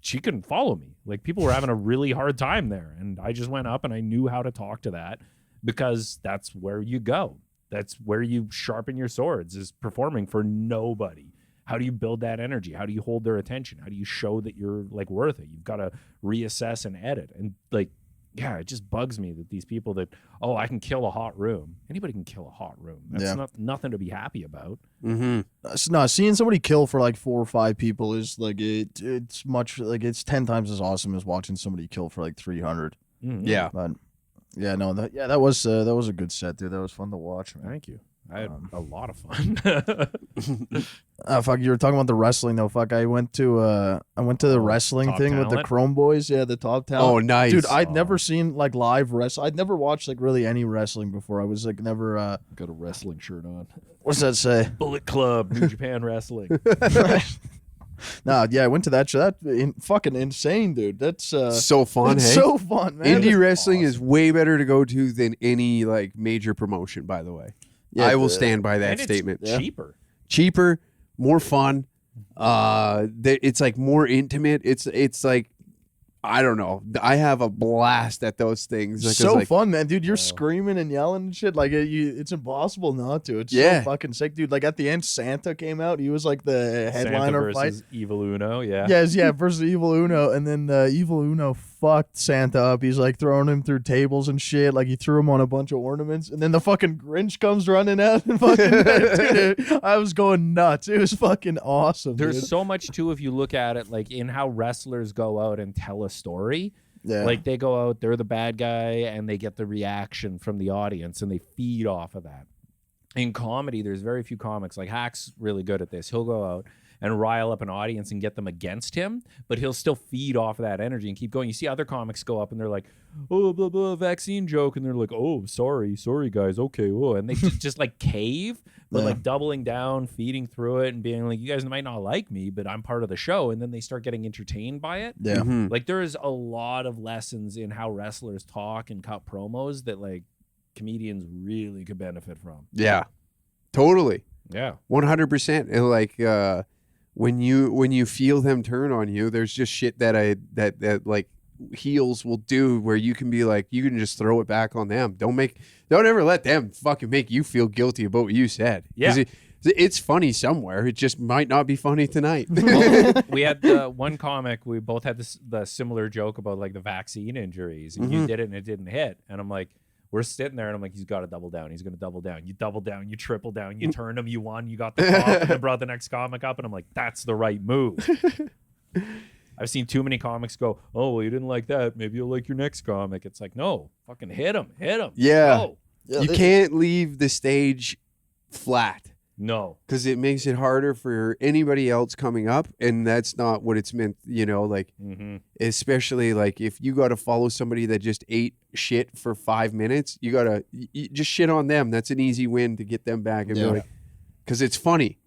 she couldn't follow me. Like, people were having a really hard time there. And I just went up, and I knew how to talk to that because that's where you go. That's where you sharpen your swords, is performing for nobody. How do you build that energy? How do you hold their attention? How do you show that you're like worth it? You've got to reassess and edit. And like, yeah, it just bugs me that these people that, oh, I can kill a hot room. Anybody can kill a hot room. That's nothing to be happy about. No, seeing somebody kill for like 4 or 5 people is like it's much like it's 10 times as awesome as watching somebody kill for like 300. Yeah, but yeah, no, that was a good set, dude. That was fun to watch, man. Thank you. I had a lot of fun. Fuck, you were talking about the wrestling though. Fuck, I went to the wrestling Top thing with the Talent? Chrome Boys. Yeah, the Top Talent. Oh, nice. Dude, I'd never seen like live wrestling. I'd never watched like really any wrestling before. I was like never. Got a wrestling shirt on. What's that say? Bullet Club, New Japan Wrestling. Nah, yeah, I went to that show. Fucking insane, dude. That's so fun. it's Hey, so fun, man. indie wrestling is way better to go to than any like major promotion. By the way, Yeah, I will stand by that And statement. it's cheaper. Cheaper, more fun. It's like more intimate. It's like, I don't know. I have a blast at those things. Like, So like, fun, man, dude. You're screaming and yelling and shit. Like it's impossible not to. It's Yeah. so fucking sick, dude. Like at the end, Santa came out. He was like the Santa headliner fight. versus Evil Uno, yeah. Yes, yeah, versus Evil Uno, and then Evil Uno fucked Santa up. He's like throwing him through tables and shit. Like he threw him on a bunch of ornaments, and then the fucking Grinch comes running out and fucking. Dude, I was going nuts. It was fucking awesome. There's dude. so much too if you look at it like in how wrestlers go out and tell a story. Yeah. Like they go out, they're the bad guy, and they get the reaction from the audience, and they feed off of that. In comedy, there's very few comics. Like Hack's really good at this. He'll go out and rile up an audience and get them against him, but he'll still feed off of that energy and keep going. You see other comics go up and they're like, oh, blah, blah, vaccine joke. And they're like, oh, sorry guys. Okay. Whoa. And they just like cave, but like doubling down, feeding through it and being like, you guys might not like me, but I'm part of the show. And then they start getting entertained by it. Yeah. Like there is a lot of lessons in how wrestlers talk and cut promos that like comedians really could benefit from. yeah, totally, Yeah. 100%. And like when you feel them turn on you, there's just shit that like heels will do where you can be like, you can just throw it back on them. Don't ever let them fucking make you feel guilty about what you said. Yeah. 'Cause it's funny somewhere. It just might not be funny tonight. We had one comic, we both had the similar joke about like the vaccine injuries, and you did it and it didn't hit. And I'm like, we're sitting there and I'm like, he's got to double down. He's going to double down. You double down, you triple down, you turned him, you won, you got the pop, and then brought the next comic up. And I'm like, that's the right move. I've seen too many comics go, oh, well, you didn't like that. Maybe you'll like your next comic. It's like, no, fucking hit him. Yeah. Go. You can't leave the stage flat. No. Because it makes it harder for anybody else coming up, and that's not what it's meant, like, especially, like, if you got to follow somebody that just ate shit for 5 minutes, you got to just shit on them. That's an easy win to get them back, and be like, because it's funny.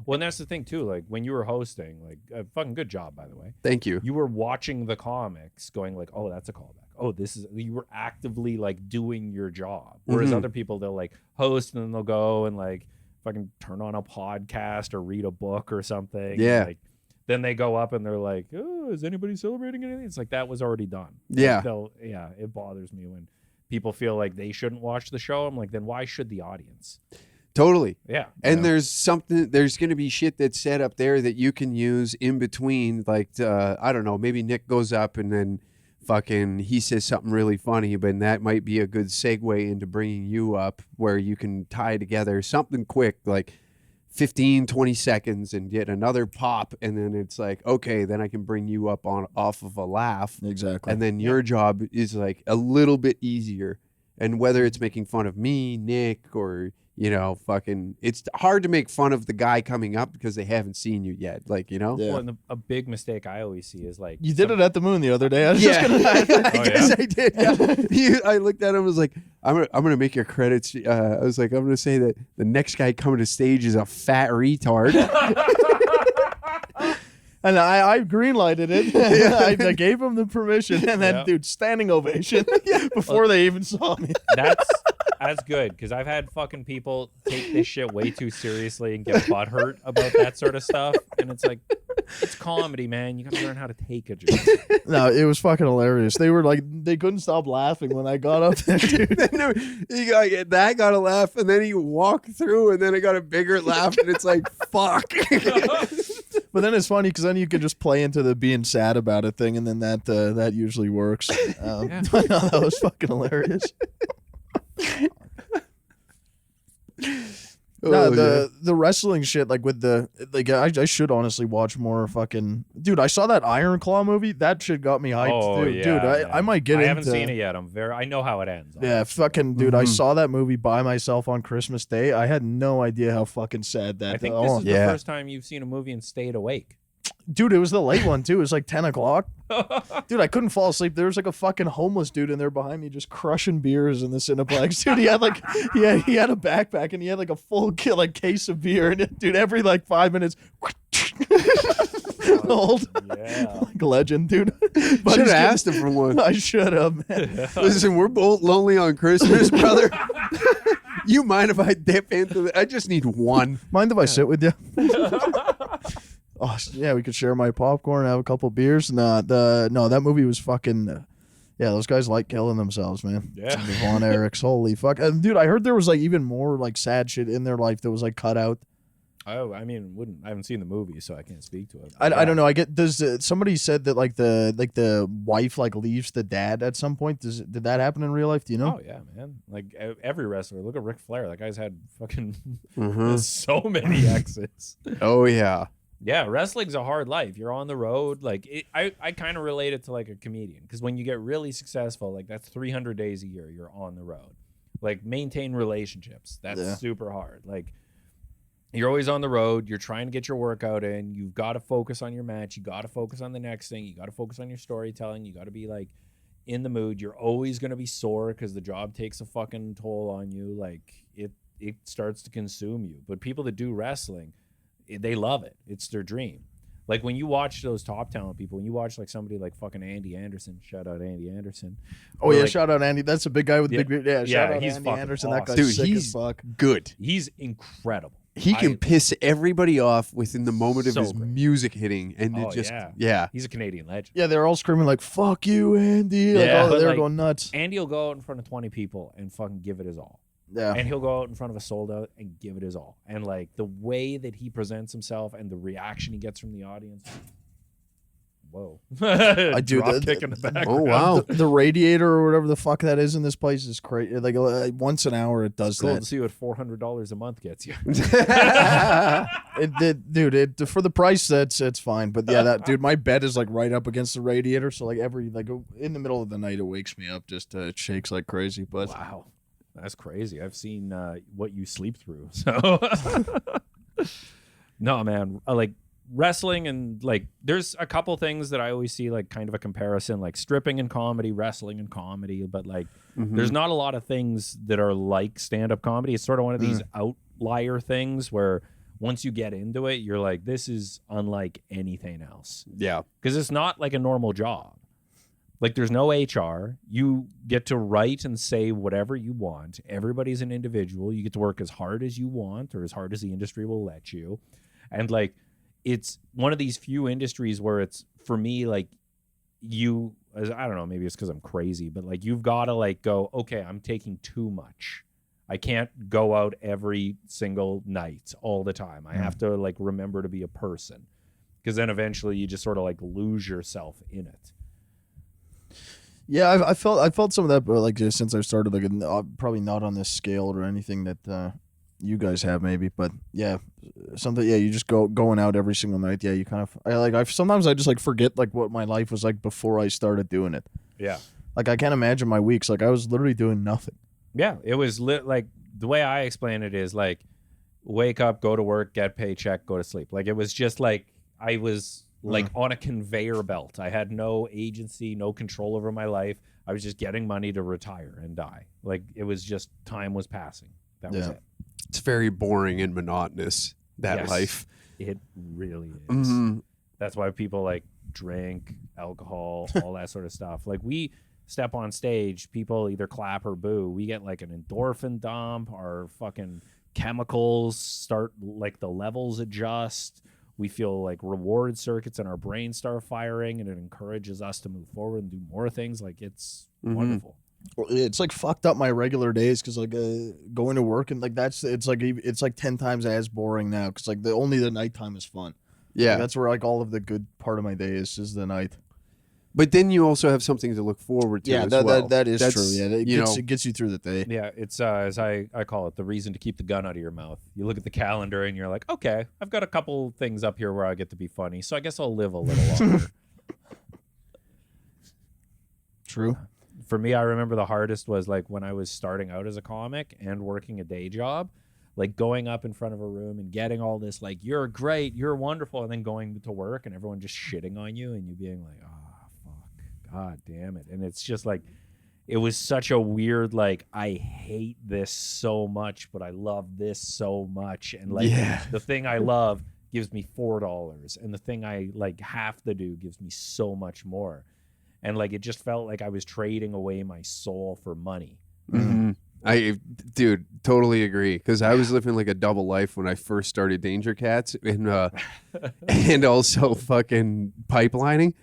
Well, and that's the thing, too. Like, when you were hosting, like, a fucking good job, by the way. Thank you. You were watching the comics going, like, oh, that's a callback. Oh, you were actively, like, doing your job. Whereas other people, they'll, like, host, and then they'll go and, like, fucking turn on a podcast or read a book or something. Yeah. Like, then they go up and they're like, oh, is anybody celebrating anything? It's like, that was already done. Yeah. Like, it bothers me when people feel like they shouldn't watch the show. I'm like, then why should the audience? Totally. Yeah. And there's going to be shit that's set up there that you can use in between. Like, I don't know, maybe Nick goes up and then fucking he says something really funny, but that might be a good segue into bringing you up where you can tie together something quick, like 15, 20 seconds and get another pop. And then it's like, okay, then I can bring you up off of a laugh. Exactly. And then your job is like a little bit easier. And whether it's making fun of me, Nick, or, fucking, it's hard to make fun of the guy coming up because they haven't seen you yet. Like, Yeah. Well, and a big mistake I always see is like, You did it at the moon the other day. I was just gonna. I guess I did. Yeah. I looked at him and was like, I'm gonna make your credits. I was like, I'm gonna say that the next guy coming to stage is a fat retard. And I greenlighted it. I gave him the permission, and then dude, standing ovation before they even saw me. That's good, because I've had fucking people take this shit way too seriously and get butthurt about that sort of stuff. And it's like, it's comedy, man. You gotta learn how to take a joke. No, it was fucking hilarious. They were like, they couldn't stop laughing when I got up there, dude. That got a laugh, and then he walked through, and then I got a bigger laugh, and it's like, fuck. But then it's funny because then you can just play into the being sad about it thing, and then that usually works. But no, that was fucking hilarious. Nah, the wrestling shit, like with the I should honestly watch more fucking. Dude, I saw that Iron Claw movie. That shit got me hyped. Oh, dude. yeah, Dude, I might get into. I haven't seen it yet. I know how it ends. Yeah, fucking dude. I saw that movie by myself on Christmas Day. I had no idea how fucking sad that. I think this is the first time you've seen a movie and stayed awake. Dude, it was the late one too. It was like 10 o'clock. Dude, I couldn't fall asleep. There was like a fucking homeless dude in there behind me just crushing beers in the Cineplex. Dude, he had like he had a backpack and he had like a full case of beer. And dude, every like 5 minutes. Old, like legend, dude. Should have asked him for one. I should have, man. Listen, we're both lonely on Christmas, brother. You mind if I dip into it? I just need one. Mind if I sit with you? Oh yeah, we could share my popcorn, have a couple beers. No, that movie was fucking. Yeah, those guys like killing themselves, man. Yeah, the Von Erichs, holy fuck, and dude, I heard there was like even more like sad shit in their life that was like cut out. Oh, I mean, I haven't seen the movie, so I can't speak to it. I don't know. I get. Does somebody said that like the wife like leaves the dad at some point? Did that happen in real life? Do you know? Oh yeah, man. Like every wrestler. Look at Ric Flair. That guy's had fucking so many exes. Oh yeah. Yeah, wrestling's a hard life. You're on the road. Like I kind of relate it to like a comedian because when you get really successful, like that's 300 days a year you're on the road. Like maintain relationships. That's super hard. Like you're always on the road. You're trying to get your workout in. You've got to focus on your match. You got to focus on the next thing. You got to focus on your storytelling. You got to be like in the mood. You're always going to be sore because the job takes a fucking toll on you. Like it starts to consume you. But people that do wrestling, they love it. It's their dream. Like when you watch those top talent people, when you watch like somebody like fucking Andy Anderson, shout out Andy Anderson. Oh yeah, like, shout out Andy. That's a big guy with big beard. Yeah, shout out he's Andy fucking Anderson. awesome. That guy's Dude, sick he's as fuck. good. He's incredible. He can piss everybody off within the moment of So his great. music hitting, and it just He's a Canadian legend. Yeah, they're all screaming like "fuck you, Andy!" Like, Yeah, they're like, going nuts. Andy will go out in front of 20 people and fucking give it his all. Yeah, And he'll go out in front of a sold out and give it his all. And like the way that he presents himself and the reaction he gets from the audience. Whoa. I do Drop the- kick in the back. oh wow. the radiator or whatever the fuck that is in this place is crazy. Like once an hour it does Cool to that. see what $400 a month gets you. Dude, for the price it's fine. But yeah, that dude, my bed is like right up against the radiator, so like in the middle of the night it wakes me up. Just it shakes like crazy. But Wow. That's crazy. I've seen what you sleep through. So no, man. Like wrestling and like there's a couple things that I always see like kind of a comparison, like stripping and comedy, wrestling and comedy, but like there's not a lot of things that are like stand-up comedy. It's sort of one of these outlier things where once you get into it, you're like, this is unlike anything else. Yeah. Because it's not like a normal job. Like there's no HR. You get to write and say whatever you want. Everybody's an individual. You get to work as hard as you want or as hard as the industry will let you. And like it's one of these few industries where it's, for me, like I don't know, maybe it's because I'm crazy, but like you've got to like go, okay, I'm taking too much. I can't go out every single night all the time. I have to like remember to be a person, because then eventually you just sort of like lose yourself in it. yeah, I felt some of that, but like just since I started, like probably not on this scale or anything that you guys have maybe, but yeah, something. Yeah, you just going out every single night. Yeah, you kind of sometimes I just like forget like what my life was like before I started doing it. Yeah. Like I can't imagine my weeks. Like I was literally doing nothing. Yeah, it was like the way I explain it is like wake up, go to work, get paycheck, go to sleep. Like it was just like I was like on a conveyor belt. I had no agency, no control over my life. I was just getting money to retire and die. Like it was just time was passing. That was it. It's very boring and monotonous, that Yes, life. It really is. That's why people like drink, alcohol, all that sort of stuff. Like we step on stage, people either clap or boo. We get like an endorphin dump. Our fucking chemicals start, like the levels adjust. We feel like reward circuits in our brain start firing, and it encourages us to move forward and do more things. Like it's wonderful. It's like fucked up my regular days because like going to work and like it's like 10 times as boring now because like only the nighttime is fun. Yeah. Like, that's where like all of the good part of my day is the night. But then you also have something to look forward to. Yeah, as well. that is That's, true. Yeah, it gets you through the day. Yeah, it's as I call it, the reason to keep the gun out of your mouth. You look at the calendar and you're like, okay, I've got a couple things up here where I get to be funny, so I guess I'll live a little longer. True. For me, I remember the hardest was like when I was starting out as a comic and working a day job, like going up in front of a room and getting all this like, you're great, you're wonderful, and then going to work and everyone just shitting on you and you being like, God damn it. And it's just like, it was such a weird, like, I hate this so much, but I love this so much. And like the thing I love gives me $4 and the thing I like have to do gives me so much more. And like, it just felt like I was trading away my soul for money. Mm-hmm. Dude, totally agree. Because I was living like a double life when I first started Danger Cats and also fucking pipelining.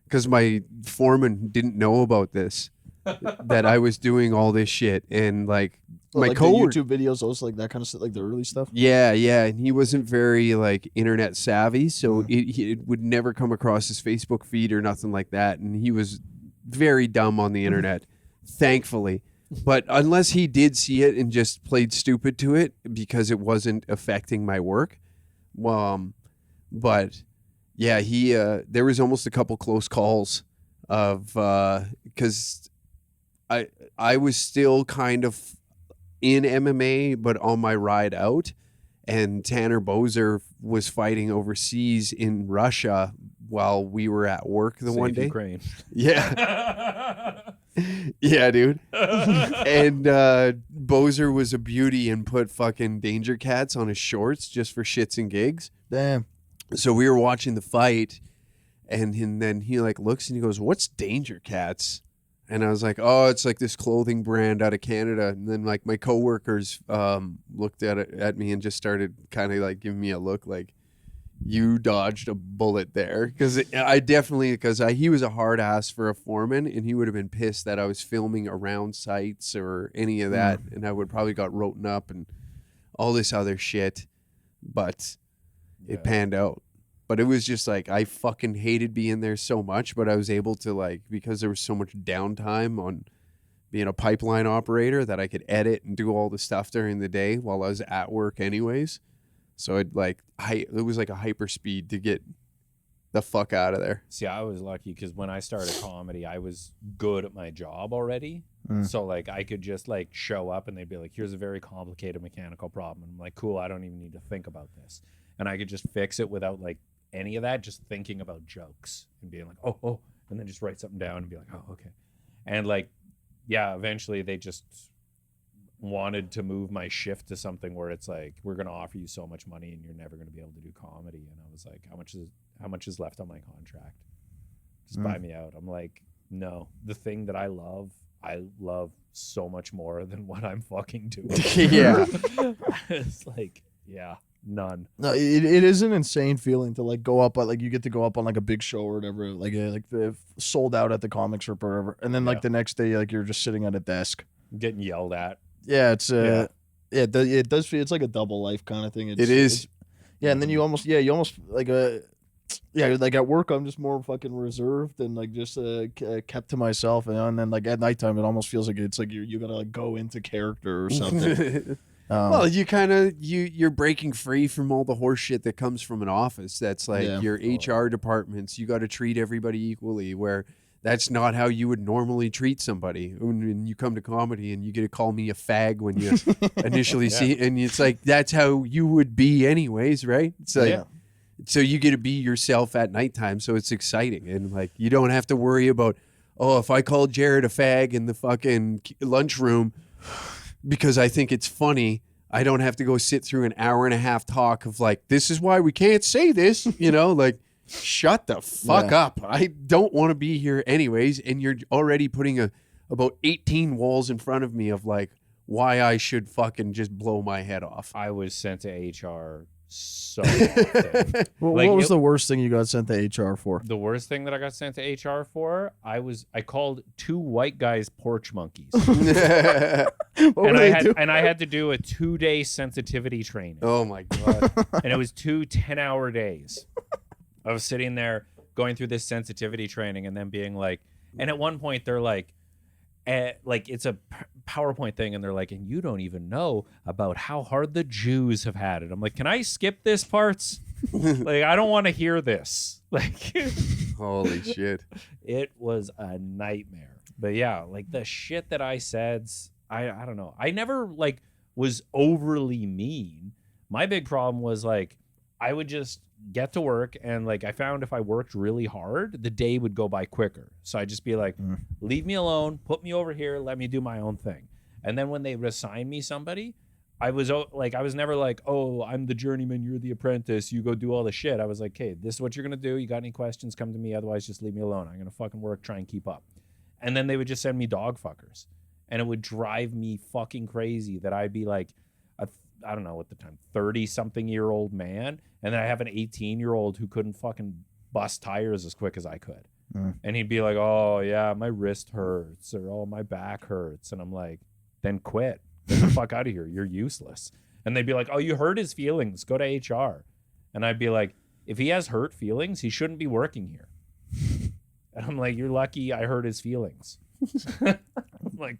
Because my foreman didn't know about this, that I was doing all this shit, and like my like coworker, the YouTube videos, also like that kind of stuff, like the early stuff. yeah, and he wasn't very like internet savvy, so it would never come across his Facebook feed or nothing like that, and he was very dumb on the internet, thankfully. But unless he did see it and just played stupid to it because it wasn't affecting my work, but. Yeah, there was almost a couple close calls of because I was still kind of in MMA, but on my ride out, and Tanner Bozer was fighting overseas in Russia while we were at work one day. Ukraine. Yeah. Yeah, dude. And Bozer was a beauty and put fucking Danger Cats on his shorts just for shits and gigs. Damn. So we were watching the fight, and then he like looks and he goes, "What's Danger Cats?" And I was like, "Oh, it's like this clothing brand out of Canada." And then like my coworkers looked at me and just started kind of like giving me a look like, "You dodged a bullet there," because he was a hard ass for a foreman, and he would have been pissed that I was filming around sites or any of that, and I would probably got written up and all this other shit, but. It panned out. But it was just like, I fucking hated being there so much, but I was able to like, because there was so much downtime on being a pipeline operator, that I could edit and do all the stuff during the day while I was at work anyways. So it was like a hyper speed to get the fuck out of there. See, I was lucky because when I started comedy, I was good at my job already. So like I could just like show up and they'd be like, here's a very complicated mechanical problem. And I'm like, cool, I don't even need to think about this. And I could just fix it without like any of that, just thinking about jokes and being like, oh, and then just write something down and be like, oh, okay. And like, yeah, eventually they just wanted to move my shift to something where it's like, we're going to offer you so much money and you're never going to be able to do comedy. And I was like, how much is left on my contract? Just buy me out. I'm like, no, the thing that I love so much more than what I'm fucking doing. Yeah. It's like, yeah. None. No, it is an insane feeling to like go up, like you get to go up on like a big show or whatever, like the sold out at the comic strip or whatever, and then like the next day, like you're just sitting at a desk getting yelled at. Yeah, it's it does feel, it's like a double life kind of thing. It is. And then you almost like like at work I'm just more fucking reserved and like just kept to myself, and then like at nighttime it almost feels like it's like you gotta like go into character or something. Well, you're breaking free from all the horse shit that comes from an office. That's like your HR departments. You got to treat everybody equally, where that's not how you would normally treat somebody. When you come to comedy and you get to call me a fag when you initially see, and it's like, that's how you would be anyways, right? It's like, so you get to be yourself at nighttime. So it's exciting. And like, you don't have to worry about, oh, if I call Jared a fag in the fucking lunchroom, because I think it's funny, I don't have to go sit through an hour and a half talk of like, this is why we can't say this, like, shut the fuck up. I don't want to be here anyways. And you're already putting about 18 walls in front of me of like, why I should fucking just blow my head off. I was sent to HR so often. What was the worst thing you got sent to HR for? The worst thing that I got sent to HR for, I called 2 white guys porch monkeys. And I had to do a 2-day sensitivity training. Oh my God. And it was 2 10-hour days of sitting there going through this sensitivity training and then being like, and at one point they're like it's a PowerPoint thing, and they're like, and you don't even know about how hard the Jews have had it. I'm like, can I skip this parts? Like, I don't want to hear this. Like, Holy shit. it was a nightmare. But yeah, like the shit that I said, I don't know. I never like was overly mean. My big problem was like, I would just get to work, and like I found if I worked really hard, the day would go by quicker. So I'd just be like, leave me alone, put me over here, let me do my own thing. And then when they would assign me somebody, I was never like, oh, I'm the journeyman, you're the apprentice, you go do all the shit. I was like, okay, this is what you're gonna do. You got any questions, come to me. Otherwise, just leave me alone. I'm gonna fucking work, try and keep up. And then they would just send me dog fuckers, and it would drive me fucking crazy that I'd be like, I don't know at the time, 30-something-year-old man, and then I have an 18-year-old who couldn't fucking bust tires as quick as I could. And he'd be like, oh, yeah, my wrist hurts, or oh, my back hurts. And I'm like, then quit. Get the fuck out of here. You're useless. And they'd be like, oh, you hurt his feelings. Go to HR. And I'd be like, if he has hurt feelings, he shouldn't be working here. And I'm like, you're lucky I hurt his feelings. I'm like,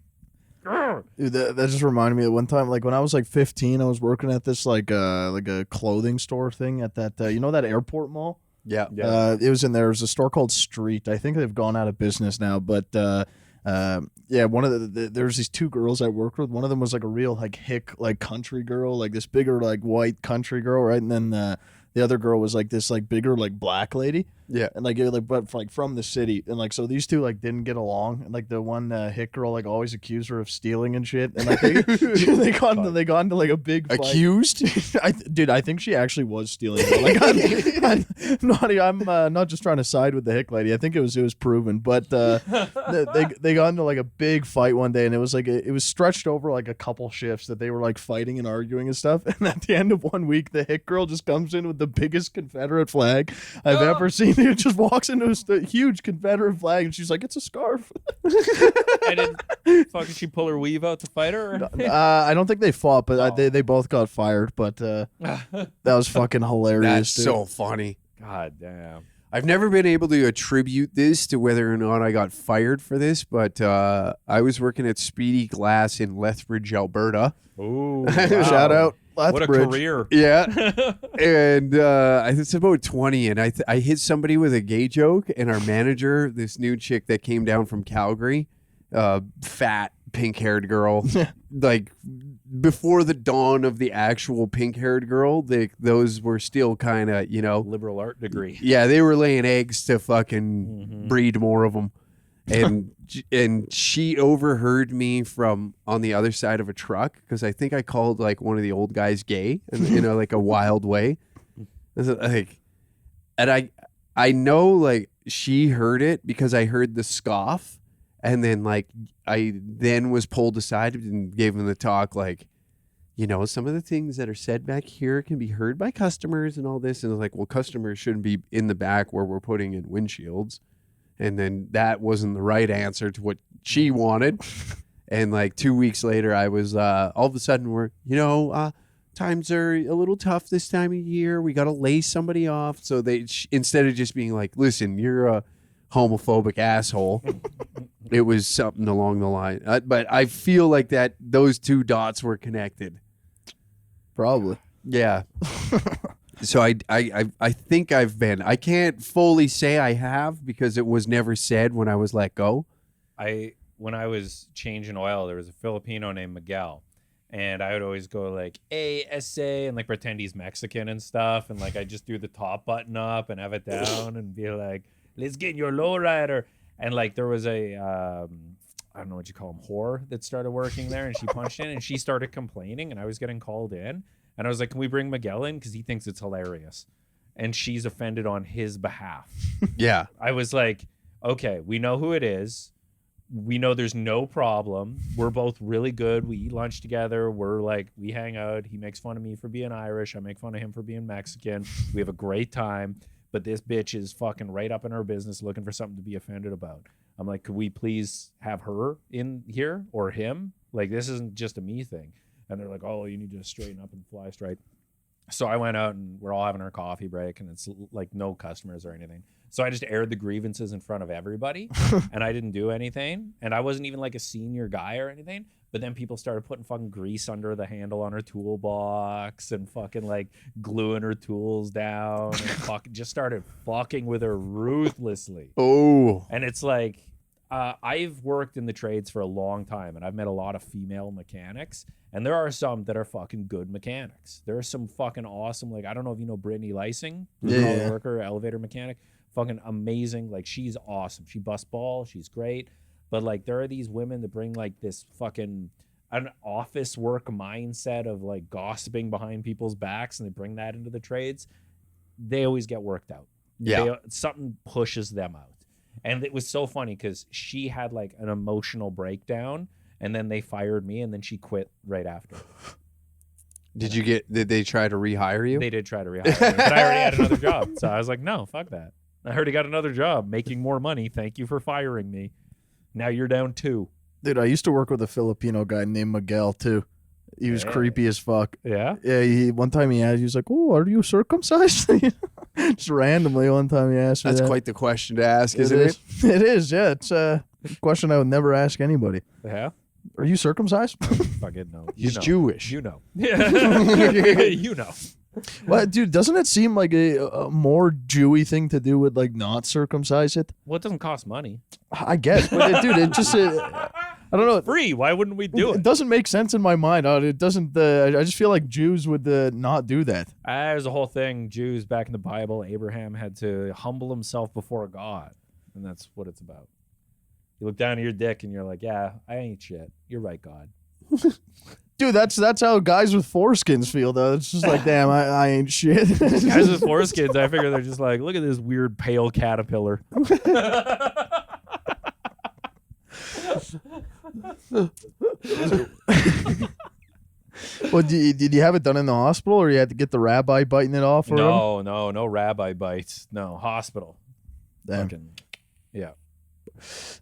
dude, that just reminded me of one time, like when I was like 15, I was working at this like a clothing store thing at that you know that airport mall. Yeah. It was in there. It was a store called Street. I think they've gone out of business now, but yeah, one of there's these two girls I worked with. One of them was like a real like hick like country girl, like this bigger like white country girl, right? And then the other girl was like this like bigger like black lady. Yeah. And like but like from the city, and like so these two like didn't get along, and like the one hick girl like always accused her of stealing and shit, and like they got into like a big fight. Accused? Dude, I think she actually was stealing. Like I'm not just trying to side with the hick lady. I think it was proven, but they got into like a big fight one day, and it was like it was stretched over like a couple shifts that they were like fighting and arguing and stuff. And at the end of 1 week, the hick girl just comes in with the biggest Confederate flag I've ever seen. It just walks into a huge Confederate flag, and she's like, "It's a scarf." and did fucking she pull her weave out to fight her? Or? I don't think they fought, but they both got fired. But that was fucking hilarious. That's so funny. God damn. I've never been able to attribute this to whether or not I got fired for this, but I was working at Speedy Glass in Lethbridge, Alberta. Ooh, wow. Shout out. What a career. Yeah. And it's about 20, and I hit somebody with a gay joke, and our manager, this new chick that came down from Calgary, fat, pink-haired girl, like before the dawn of the actual pink-haired girl, those were still kind of, liberal art degree. Yeah, they were laying eggs to fucking breed more of them. And she overheard me from on the other side of a truck, because I think I called like one of the old guys gay in like a wild way. Like, and I know like she heard it because I heard the scoff, and then like I then was pulled aside and gave him the talk like, some of the things that are said back here can be heard by customers and all this. And I was like, well, customers shouldn't be in the back where we're putting in windshields. And then that wasn't the right answer to what she wanted. And like 2 weeks later, I was all of a sudden times are a little tough this time of year. We got to lay somebody off. So they instead of just being like, listen, you're a homophobic asshole, it was something along the line. But I feel like those two dots were connected. Probably. Yeah. So I think I've been. I can't fully say I have because it was never said when I was let go. When I was changing oil, there was a Filipino named Miguel, and I would always go like A-S-A and like pretend he's Mexican and stuff, and like I just do the top button up and have it down and be like, let's get your lowrider. And like there was a I don't know what you call him, whore that started working there, and she punched in and she started complaining, and I was getting called in. And I was like, can we bring Miguel in? Because he thinks it's hilarious. And she's offended on his behalf. Yeah. I was like, okay, we know who it is. We know there's no problem. We're both really good. We eat lunch together. We're like, we hang out. He makes fun of me for being Irish. I make fun of him for being Mexican. We have a great time. But this bitch is fucking right up in her business looking for something to be offended about. I'm like, could we please have her in here or him? Like, this isn't just a me thing. And they're like, oh, you need to straighten up and fly straight. So I went out, and we're all having our coffee break, and it's like no customers or anything. So I just aired the grievances in front of everybody, and I didn't do anything. And I wasn't even like a senior guy or anything. But then people started putting fucking grease under the handle on her toolbox and fucking like gluing her tools down and fucking just started fucking with her ruthlessly. Oh. And it's like, I've worked in the trades for a long time, and I've met a lot of female mechanics, and there are some that are fucking good mechanics. There are some fucking awesome, like, I don't know if you know Brittany Lysing, Yeah. worker, elevator mechanic, fucking amazing. Like, she's awesome. She busts balls. She's great. But like, there are these women that bring like this fucking an office work mindset of like gossiping behind people's backs, and they bring that into the trades. They always get worked out. Yeah. Something pushes them out. And it was so funny because she had like an emotional breakdown, and then they fired me, and then she quit right after. Did they try to rehire you? They did try to rehire me, but I already had another job. So I was like, no, fuck that. I already got another job making more money. Thank you for firing me. Now you're down 2. Dude, I used to work with a Filipino guy named Miguel too. He was creepy as fuck. Yeah? Yeah, one time he was like, "Oh, are you circumcised?" Just randomly one time he asked me That's that. quite the question to ask, isn't it? It is, yeah. It's a question I would never ask anybody. Yeah? Are you circumcised? Fucking no. He's Jewish. You know. You know. Well, dude, doesn't it seem like a more Jewy thing to do with like not circumcise it? Well, it doesn't cost money. I guess, but dude, it just I don't know. Free. Why wouldn't we do It it? doesn't make sense in my mind. It doesn't. I just feel like Jews would not do that. There's a whole thing. Jews back in the Bible, Abraham had to humble himself before God, and that's what it's about. You look down at your dick and you're like, yeah, I ain't shit. You're right, God. Dude, that's how guys with foreskins feel, though. It's just like, damn, I ain't shit. Guys with foreskins, I figure they're just like, look at this weird pale caterpillar. Well, did you have it done in the hospital, or you had to get the rabbi biting it off? Or No rabbi bites. No, hospital. Damn. Fucking, yeah.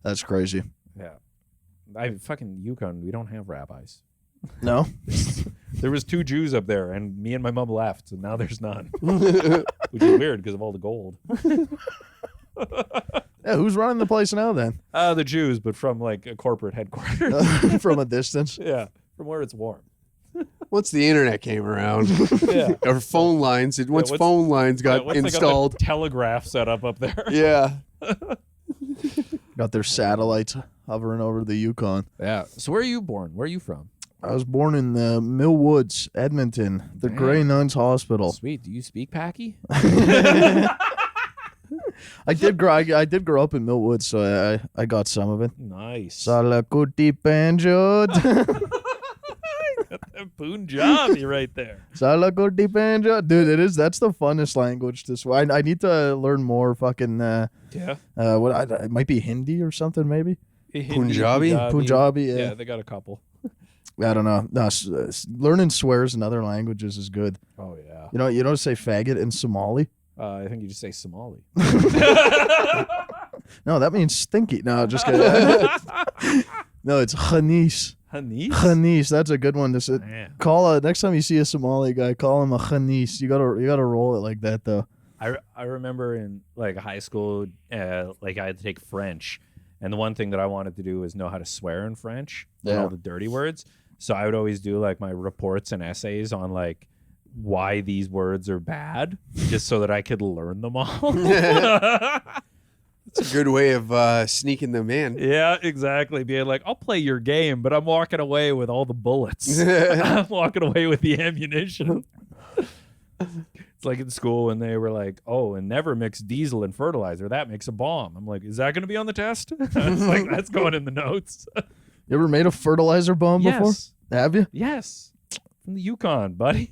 That's crazy. Yeah. I fucking Yukon, we don't have rabbis. No? There was 2 Jews up there, and me and my mom left, and now there's none. Which is weird because of all the gold. Yeah, who's running the place now then? The Jews, but from like a corporate headquarters. From a distance? Yeah, from where it's warm. Once the internet came around, Yeah. or phone lines, once what's- phone lines got Once they installed. got the telegraph set up there. Yeah. Got their satellites hovering over the Yukon. Yeah. So where are you born? Where are you from? I was born in Mill Woods, Edmonton, the Damn. Grey Nuns Hospital. Sweet. Do you speak Packy? I did grow up in Mill Woods, so I got some of it. Nice. Salakuti Banjo. Punjabi right there. Salakuti Banjo. Dude, that's the funnest language to swear. I need to learn more fucking Yeah. it might be Hindi or something, maybe. Punjabi? Punjabi, yeah. Yeah, they got a couple. I don't know. No, learning swears in other languages is good. Oh yeah. You know to say faggot in Somali? I think you just say Somali. No, that means stinky. No, just kidding. No, it's Khanis. Hanis? Khanis, that's a good one to say. Man. Next time you see a Somali guy, call him a Khanis. You gotta roll it like that though. I remember in like high school, like I had to take French, and the one thing that I wanted to do was know how to swear in French, and all the dirty words. So I would always do like my reports and essays on like why these words are bad, just so that I could learn them all. It's a good way of sneaking them in. Yeah, exactly. Being like, I'll play your game, but I'm walking away with all the bullets. I'm walking away with the ammunition. It's like in school when they were like, oh, and never mix diesel and fertilizer. That makes a bomb. I'm like, is that going to be on the test? It's like, that's going in the notes. You ever made a fertilizer bomb before? Yes. Have you? Yes. From the Yukon, buddy.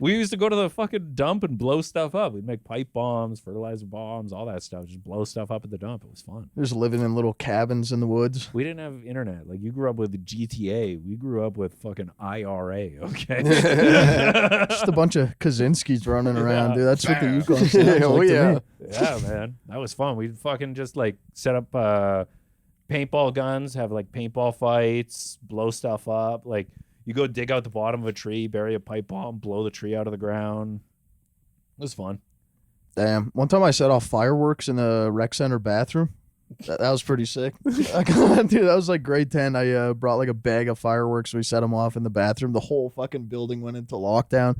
We used to go to the fucking dump and blow stuff up. We'd make pipe bombs, fertilizer bombs, all that stuff. Just blow stuff up at the dump. It was fun. Just living in little cabins in the woods. We didn't have internet. Like, you grew up with the GTA. We grew up with fucking IRA, okay? Just a bunch of Kaczynskis running around, Yeah. dude. That's what the Yukon sounds like Oh, to yeah. me. Yeah, man. That was fun. We'd fucking just, like, set up paintball guns, have, like, paintball fights, blow stuff up. Like, you go dig out the bottom of a tree, bury a pipe bomb, blow the tree out of the ground. It was fun. Damn. One time I set off fireworks in a rec center bathroom. That was pretty sick. Dude, that was like grade 10. I brought like a bag of fireworks. We set them off in the bathroom. The whole fucking building went into lockdown.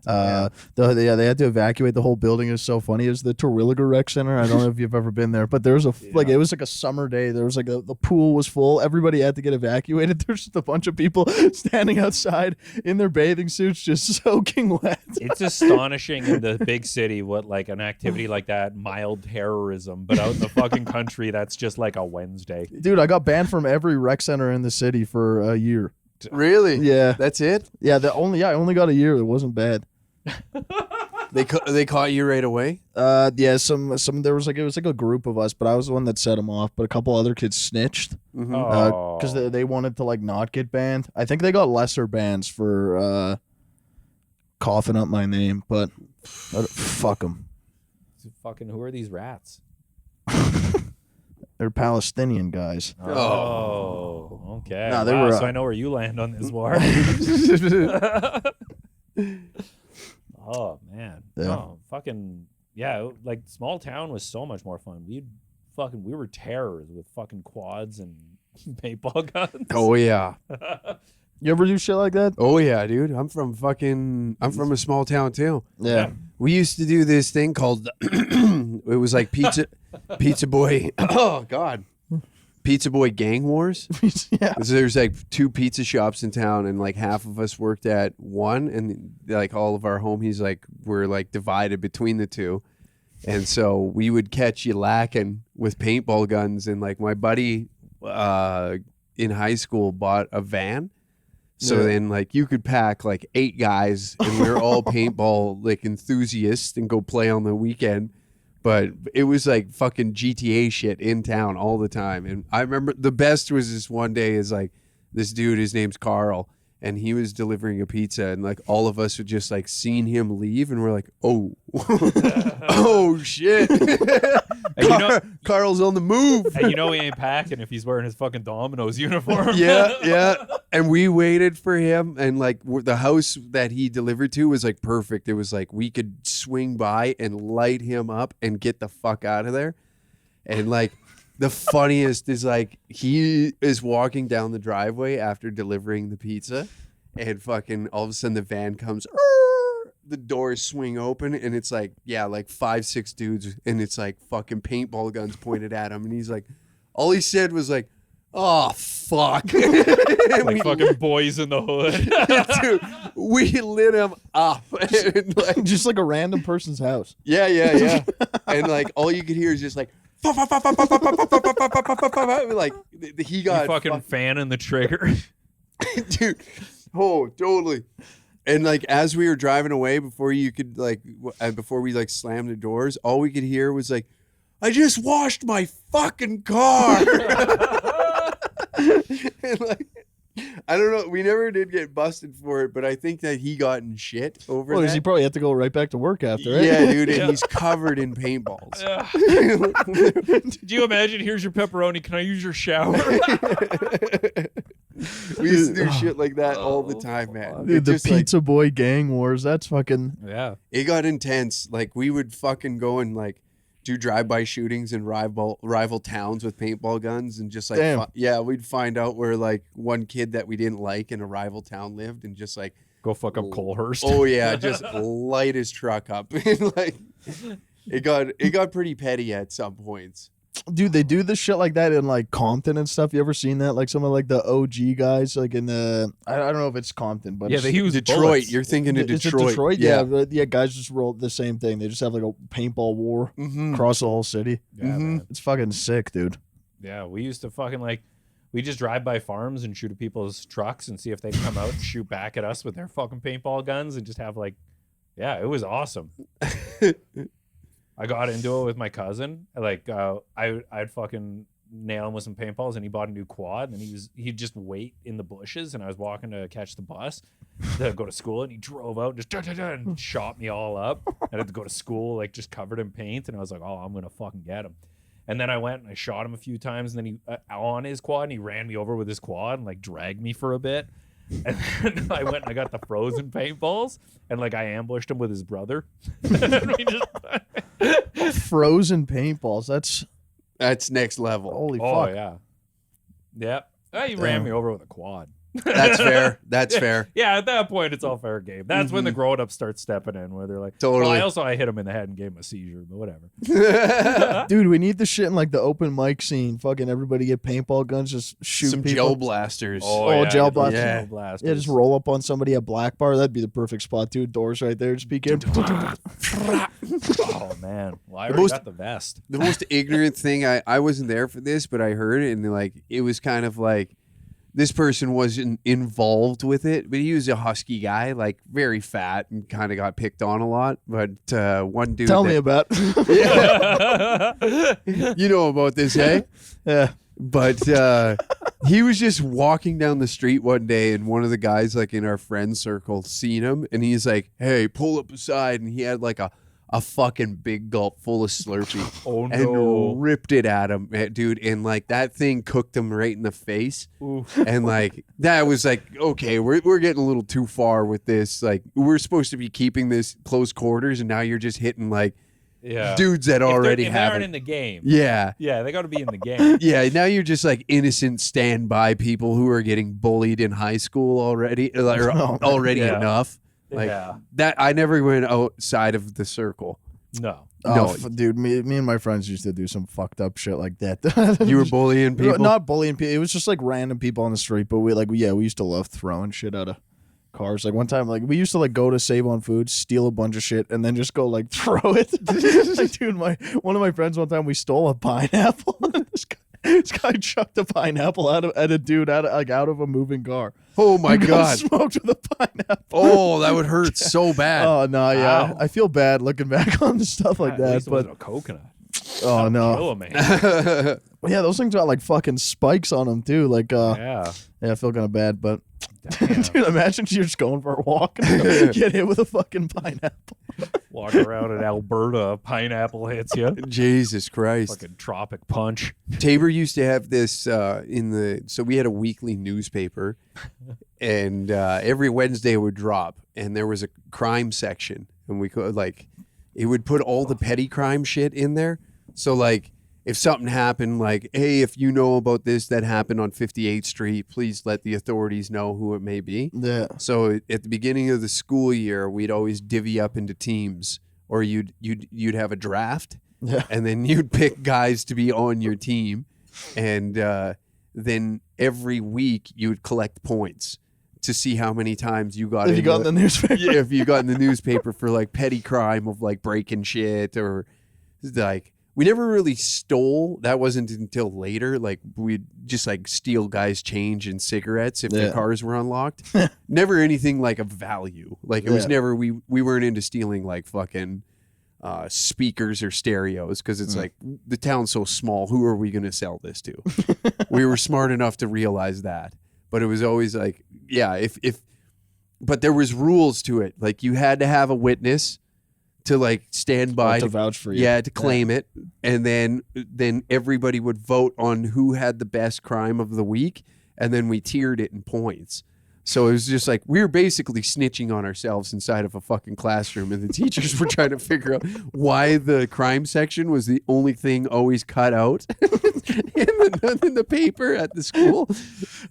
They had to evacuate the whole building. It was so funny. It was the Terwilliger Rec Center. I don't know if you've ever been there, but there was like, it was like a summer day. There was like the pool was full. Everybody had to get evacuated. There's just a bunch of people standing outside in their bathing suits, just soaking wet. It's astonishing in the big city what like an activity like that, mild terrorism, but out in the fucking country, that's just like a Wednesday. Dude, I got banned from every rec center in the city for a year. Really? Yeah. That's it? Yeah, I only got a year. It wasn't bad. They caught you right away? Yeah, some there was like, it was like a group of us, but I was the one that set them off, but a couple other kids snitched because they wanted to like not get banned. I think they got lesser bans for coughing up my name, but fuck them. Fucking who are these rats? They're Palestinian guys. Oh, okay. Nah, they were, so I know where you land on this war. Oh man, Yeah. no, fucking yeah. Like small town was so much more fun. We were terrors with fucking quads and paintball guns. Oh yeah. You ever do shit like that? Oh yeah, dude. I'm from a small town too. Yeah. We used to do this thing called it was like Pizza Boy. Oh God. Pizza Boy Gang Wars. Yeah. So there's like 2 pizza shops in town, and like half of us worked at one, and like all of our homies like were like divided between the 2, and so we would catch you lacking with paintball guns. And like my buddy in high school bought a van, so then like you could pack like 8 guys, and we were all paintball like enthusiasts and go play on the weekend. But it was like fucking GTA shit in town all the time. And I remember the best was this one day is like this dude, his name's Carl, and he was delivering a pizza, and like all of us had just like seen him leave, and we're like, oh, oh shit. Carl's on the move. And you know he ain't packing if he's wearing his fucking Domino's uniform. Yeah. And we waited for him, and like the house that he delivered to was like perfect. It was like we could swing by and light him up and get the fuck out of there. And like the funniest is like he is walking down the driveway after delivering the pizza, and fucking all of a sudden the van comes, the doors swing open, and it's like, yeah, like 5-6 dudes, and it's like fucking paintball guns pointed at him, and he's like, all he said was like, oh fuck. Like fucking Boys in the Hood. Dude, we lit him up. And like, Just like a random person's house. yeah. And like all you could hear is just like like he got fucking fanning the trigger. dude. Oh, totally. And like as we were driving away, before you could like before we like slammed the doors, all we could hear was like, I just washed my fucking car. And like, I don't know. We never did get busted for it, but I think that he got in shit over Well, that. because he probably had to go right back to work after, right? Yeah, dude, and he's covered in paintballs. Did you imagine? Here's your pepperoni. Can I use your shower? We used to do shit like that all the time, man. Dude, the Just, like, Pizza Boy Gang Wars, that's fucking... Yeah. it got intense. Like we would fucking go and like do drive-by shootings in rival towns with paintball guns, and just like we'd find out where like one kid that we didn't like in a rival town lived, and just like Go fuck up Colehurst. oh yeah, just light his truck up. And like it got pretty petty at some points. Dude, they do this shit like that in like Compton and stuff. You ever seen that? Like some of like the OG guys, like in the I don't know if it's Compton, but Yeah, it's, they use Detroit. bullets. You're thinking of Is it Detroit. Detroit? Yeah, but yeah, guys just roll the same thing. They just have like a paintball war across the whole city. Yeah, man. It's fucking sick, dude. Yeah, we used to fucking like, we just drive by farms and shoot at people's trucks and see if they'd come out and shoot back at us with their fucking paintball guns, and just have like, yeah, it was awesome. I got into it with my cousin. Like, I'd fucking nail him with some paintballs, and he bought a new quad, and he'd just wait in the bushes, and I was walking to catch the bus to go to school, and he drove out and just and shot me all up. I had to go to school like just covered in paint, and I was like, oh, I'm gonna fucking get him. And then I went and I shot him a few times, and then he on his quad, and he ran me over with his quad and like dragged me for a bit. And then I went and I got the frozen paintballs, and like I ambushed him with his brother. And we just Frozen paintballs. That's next level. Holy Oh fuck. yeah. Yep. Oh, you ran me over with a quad. That's fair. That's fair. Yeah, at that point, it's all fair game. That's when the grown-ups start stepping in, where they're like, Totally. Well, I hit him in the head and gave him a seizure, but whatever. Dude, we need the shit in like the open mic scene. Fucking everybody get paintball guns, just shoot Some people. gel blasters. Oh, gel get those blasters. gel Yeah. blasters. Yeah, just roll up on somebody at Black Bar. That'd be the perfect spot, dude. Doors right there. Just peek in. Oh man, well, I already most- got the vest. The most ignorant thing, I wasn't there for this, but I heard it, and like it was kind of like this person wasn't involved with it, but he was a husky guy, like very fat and kind of got picked on a lot. But one dude, Tell me about. you know about this, eh? Yeah. But he was just walking down the street one day, and one of the guys like in our friend circle seen him, and he's like, "Hey, pull up aside," and he had like a fucking big gulp full of Slurpee. Oh no. And ripped it at him, dude. And like that thing cooked him right in the face. Oof. And like that was like, okay, we're getting a little too far with this. Like we're supposed to be keeping this close quarters, and now you're just hitting like Yeah. dudes that already if they have aren't it. in the game. Yeah. Yeah, they got to be in the game. Yeah, now you're just like innocent standby people who are getting bullied in high school already, or already Yeah. enough. Like Yeah. that, I never went outside of the circle. No. No. Dude, me and my friends used to do some fucked up shit like that. You were bullying people. Not bullying people. It was just like random people on the street. But we used to love throwing shit out of cars. Like one time, like we used to like go to Save on Food, steal a bunch of shit, and then just go like throw it. Like, dude, one of my friends one time we stole a pineapple. This guy chucked a pineapple at a dude out of a moving car. Oh my Got god! smoked with a pineapple. Oh, that would hurt so bad. Oh no, yeah, Ow. I feel bad looking back on the stuff like At that. least it But wasn't a coconut. oh no, Kill a man. yeah, those things got like fucking spikes on them too. Like Yeah. yeah, I feel kind of bad, but Damn. dude, imagine you're just going for a walk and get hit with a fucking pineapple. Walk around in Alberta, a pineapple hits you. Jesus Christ. Fucking tropic punch. Tabor used to have this so we had a weekly newspaper, and every Wednesday it would drop, and there was a crime section, and we could like it would put all the petty crime shit in there. So like if something happened, like, hey, if you know about this that happened on 58th Street, please let the authorities know who it may be. Yeah. So at the beginning of the school year, we'd always divvy up into teams, or you'd have a draft, Yeah. and then you'd pick guys to be on your team, and then every week you'd collect points to see how many times you got. If you got in the newspaper. Yeah, if you got in the newspaper for like petty crime of like breaking shit, or like we never really stole. That wasn't until later. Like we'd just like steal guys' change and cigarettes if their cars were unlocked. Never anything like of value. Like it was never we weren't into stealing like fucking speakers or stereos, because it's like the town's so small. Who are we going to sell this to? We were smart enough to realize that, but it was always like, yeah, but there was rules to it. Like you had to have a witness to like stand by to vouch for you. Yeah, to claim it, and then everybody would vote on who had the best crime of the week, and then we tiered it in points. So it was just like we were basically snitching on ourselves inside of a fucking classroom, and the teachers were trying to figure out why the crime section was the only thing always cut out in the paper at the school.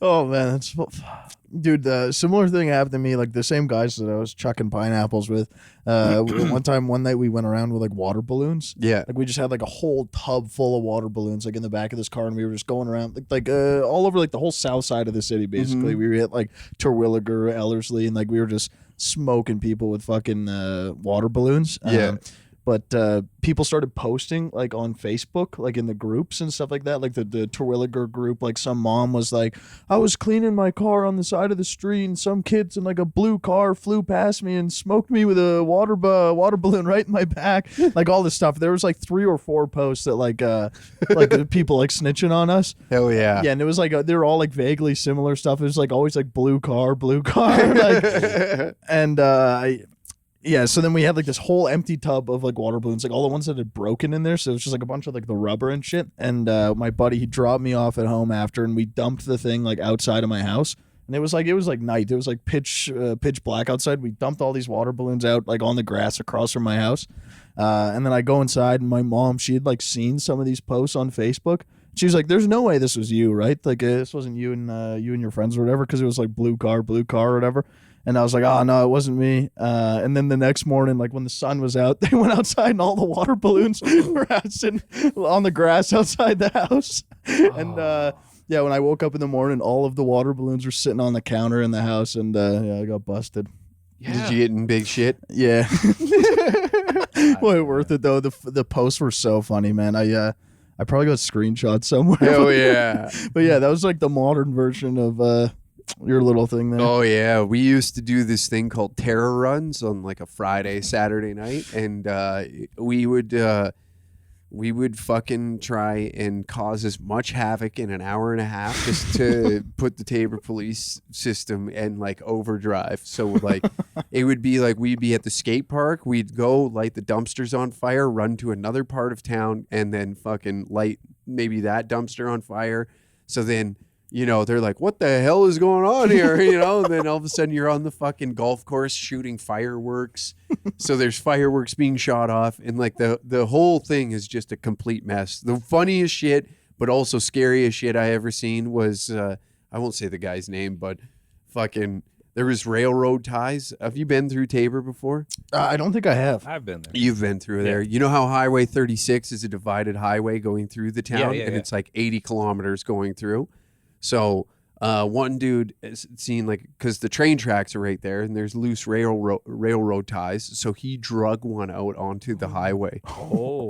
Oh man, that's dude. The similar thing happened to me. Like the same guys that I was chucking pineapples with. One night we went around with like water balloons. Yeah. Like we just had like a whole tub full of water balloons like in the back of this car, and we were just going around like all over like the whole south side of the city. Basically, we were at like Terwilliger, Ellerslie, and like we were just smoking people with fucking water balloons. But people started posting like on Facebook, like in the groups and stuff like that, like the Terwilliger group. Like some mom was like, I was cleaning my car on the side of the street, and some kids in like a blue car flew past me and smoked me with a water balloon right in my back. Like all this stuff. There was like 3 or 4 posts that like people like snitching on us. Hell yeah. Yeah, and it was like they were all like vaguely similar stuff. It was like always like blue car, like, and yeah, so then we had like this whole empty tub of like water balloons, like all the ones that had broken in there. So it was just like a bunch of like the rubber and shit. And my buddy, he dropped me off at home after, and we dumped the thing like outside of my house. And it was like night. It was like pitch black outside. We dumped all these water balloons out like on the grass across from my house. And then I go inside, and my mom, she had like seen some of these posts on Facebook. She was like, "There's no way this was you, right? Like this wasn't you and your friends or whatever, because it was like blue car or whatever." And I was like, "Oh no, it wasn't me." And then the next morning, like when the sun was out, they went outside and all the water balloons were sitting on the grass outside the house. And yeah, when I woke up in the morning, all of the water balloons were sitting on the counter in the house, and yeah, I got busted. Yeah. Did you get in big shit? Yeah. Way worth it though. The posts were so funny, man. I probably got screenshots somewhere. Oh yeah. But yeah, that was like the modern version of your little thing there. Oh yeah, we used to do this thing called terror runs on like a Friday, Saturday night, and we would fucking try and cause as much havoc in an hour and a half just to put the Tabor police system in like overdrive. So like it would be like we'd be at the skate park, we'd go light the dumpsters on fire, run to another part of town, and then fucking light maybe that dumpster on fire. So then, you know, they're like, what the hell is going on here? You know, and then all of a sudden you're on the fucking golf course shooting fireworks. So there's fireworks being shot off, and like the whole thing is just a complete mess. The funniest shit, but also scariest shit I ever seen was, I won't say the guy's name, but fucking, there was railroad ties. Have you been through Tabor before? I don't think I have. I've been there. You've been through there. You know how Highway 36 is a divided highway going through the town, and it's like 80 kilometers going through. So one dude is seen like, because the train tracks are right there and there's loose railroad ties, so he drug one out onto the highway.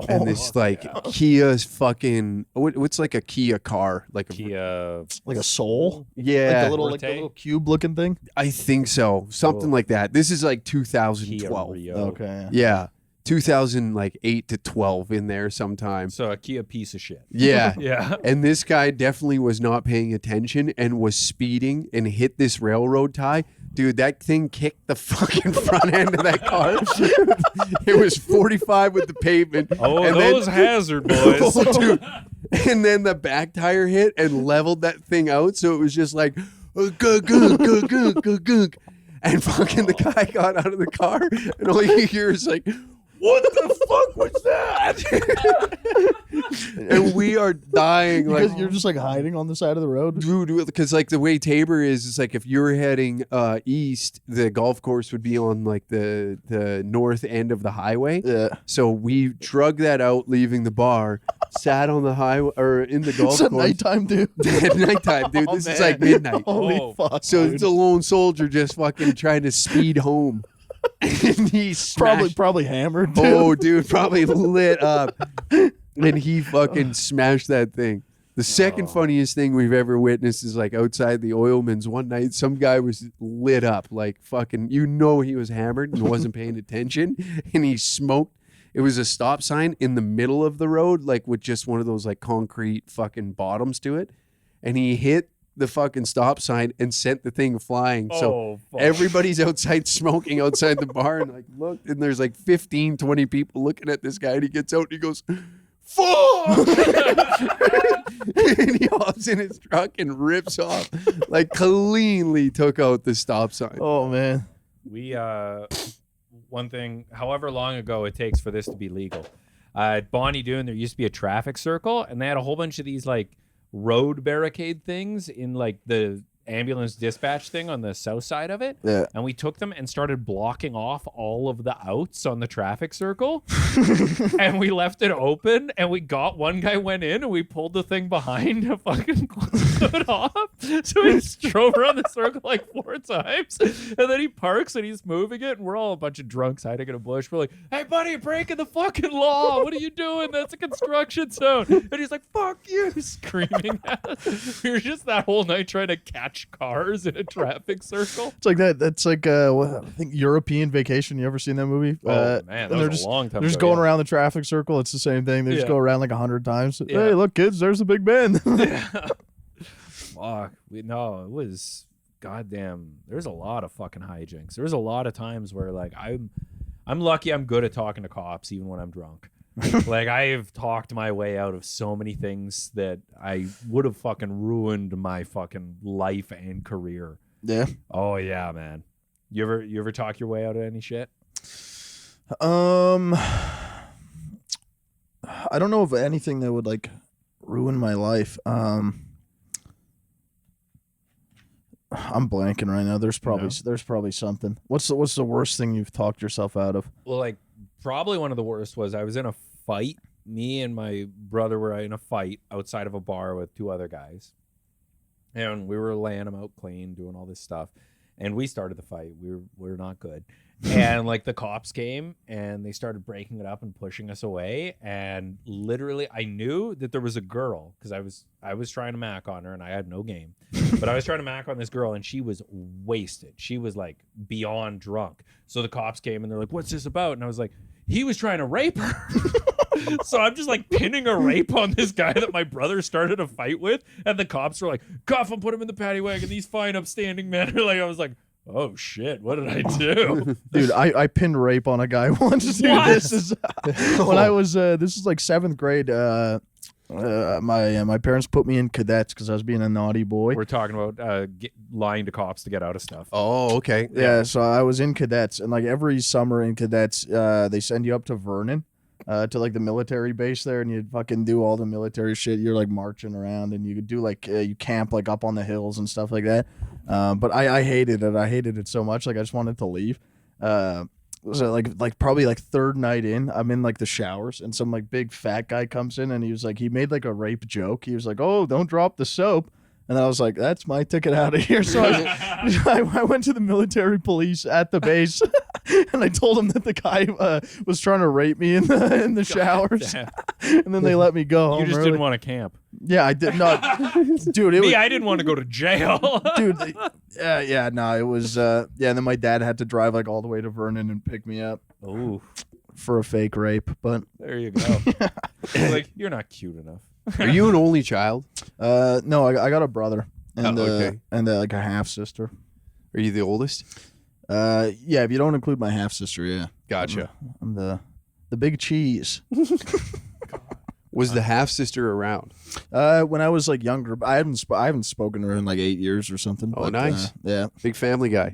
And this Kia's fucking what's like a Kia car, like Kia, like a Soul, yeah, like the little cube looking thing. I think so, something like that. This is like 2012. Okay, yeah. 2008 to 12 in there sometime. So a Kia piece of shit. Yeah. Yeah. And this guy definitely was not paying attention and was speeding and hit this railroad tie. Dude, that thing kicked the fucking front end of that car. It was 45 with the pavement. Oh, and those hazard boys. Oh, dude. And then the back tire hit and leveled that thing out. So it was just like, gunk. And fucking the guy got out of the car and all you hear is like, what the fuck was that? And we are dying. Because like you're just like hiding on the side of the road. Dude, because like the way Tabor is like if you're heading east, the golf course would be on like the north end of the highway. Yeah. So we drug that out, leaving the bar, sat on the highway or in the golf It's at course. nighttime, dude. At nighttime, dude. This is like midnight. Holy fuck. So dude. it's a lone soldier just fucking trying to speed home. And he probably hammered, dude. Oh, dude, probably lit up. And he fucking smashed that thing. The second funniest thing we've ever witnessed is like outside the Oilman's one night, some guy was lit up, like fucking, you know, he was hammered and wasn't paying attention, and he smoked. It was a stop sign in the middle of the road, like with just one of those like concrete fucking bottoms to it. And he hit the fucking stop sign and sent the thing flying. So everybody's outside smoking outside the bar and like look, and there's like 15, 20 people looking at this guy, and he gets out and he goes, fuck! And he hops in his truck and rips off, like cleanly took out the stop sign. Oh man. We one thing, however long ago it takes for this to be legal. At Bonnie Doon, there used to be a traffic circle, and they had a whole bunch of these like road barricade things in like the ambulance dispatch thing on the south side of it. Yeah. And we took them and started blocking off all of the outs on the traffic circle. And we left it open, and we got one guy went in and we pulled the thing behind to fucking close it off. So we just drove around the circle like 4 times. And then he parks and he's moving it, and we're all a bunch of drunks hiding in a bush. We're like, hey buddy, you're breaking the fucking law. What are you doing? That's a construction zone. And he's like, fuck you, screaming at us. We were just that whole night trying to catch cars in a traffic circle. It's like that. That's like I think European Vacation. You ever seen that movie? Oh man, that was a long time. They're just going around the traffic circle. It's the same thing. They just go around like 100 times. Yeah. Hey, look, kids, there's the Big Ben. Fuck. It was goddamn. There's a lot of fucking hijinks. There's a lot of times where like I'm lucky I'm good at talking to cops even when I'm drunk. Like I've talked my way out of so many things that I would have fucking ruined my fucking life and career Yeah. Oh yeah, man. You ever talk your way out of any shit? I don't know of anything that would like ruin my life. I'm blanking right now. There's probably something. What's the worst thing you've talked yourself out of? Well, like probably one of the worst was I was in a fight. Me and my brother were in a fight outside of a bar with 2 other guys, and we were laying them out clean, doing all this stuff, and we started the fight. We were not good. And like the cops came and they started breaking it up and pushing us away. And literally, I knew that there was a girl because I was trying to mac on her and I had no game, but I was trying to mac on this girl and she was wasted. She was like beyond drunk. So the cops came and they're like, "What's this about?" And I was like, "He was trying to rape her." So I'm just like pinning a rape on this guy that my brother started a fight with, and the cops were like, "Cuff him, put him in the paddy wagon. These fine, upstanding men." Like I was like, "Oh shit, what did I do?" Dude, I pinned rape on a guy once. Dude, this is when I was this is like 7th grade. My parents put me in cadets because I was being a naughty boy. We're talking about lying to cops to get out of stuff. Oh, okay. Yeah, so I was in cadets, and like every summer in cadets, they send you up to Vernon. To like the military base there, and you'd fucking do all the military shit. You're like marching around, and you could do like you camp like up on the hills and stuff like that. But I hated it. I hated it so much. Like I just wanted to leave. Was it like probably like 3rd night in? I'm in like the showers, and some like big fat guy comes in, and he made like a rape joke. He was like, "Oh, don't drop the soap." And I was like, "That's my ticket out of here." So I went to the military police at the base, and I told them that the guy was trying to rape me in the showers, and then they let me go home. You just early. didn't want to camp. Yeah, I did not, dude. I didn't want to go to jail, dude. It was. And then my dad had to drive like all the way to Vernon and pick me up. Ooh, for a fake rape, but there you go. Like you're not cute enough. Are you an only child? No, I got a brother and okay. like a half sister. Are you the oldest? Yeah, if you don't include my half sister, yeah. Gotcha. I'm the big cheese. Was the half sister around? When I was like younger, I haven't spoken to her in like 8 years or something. Oh, but, nice. Yeah, big family guy.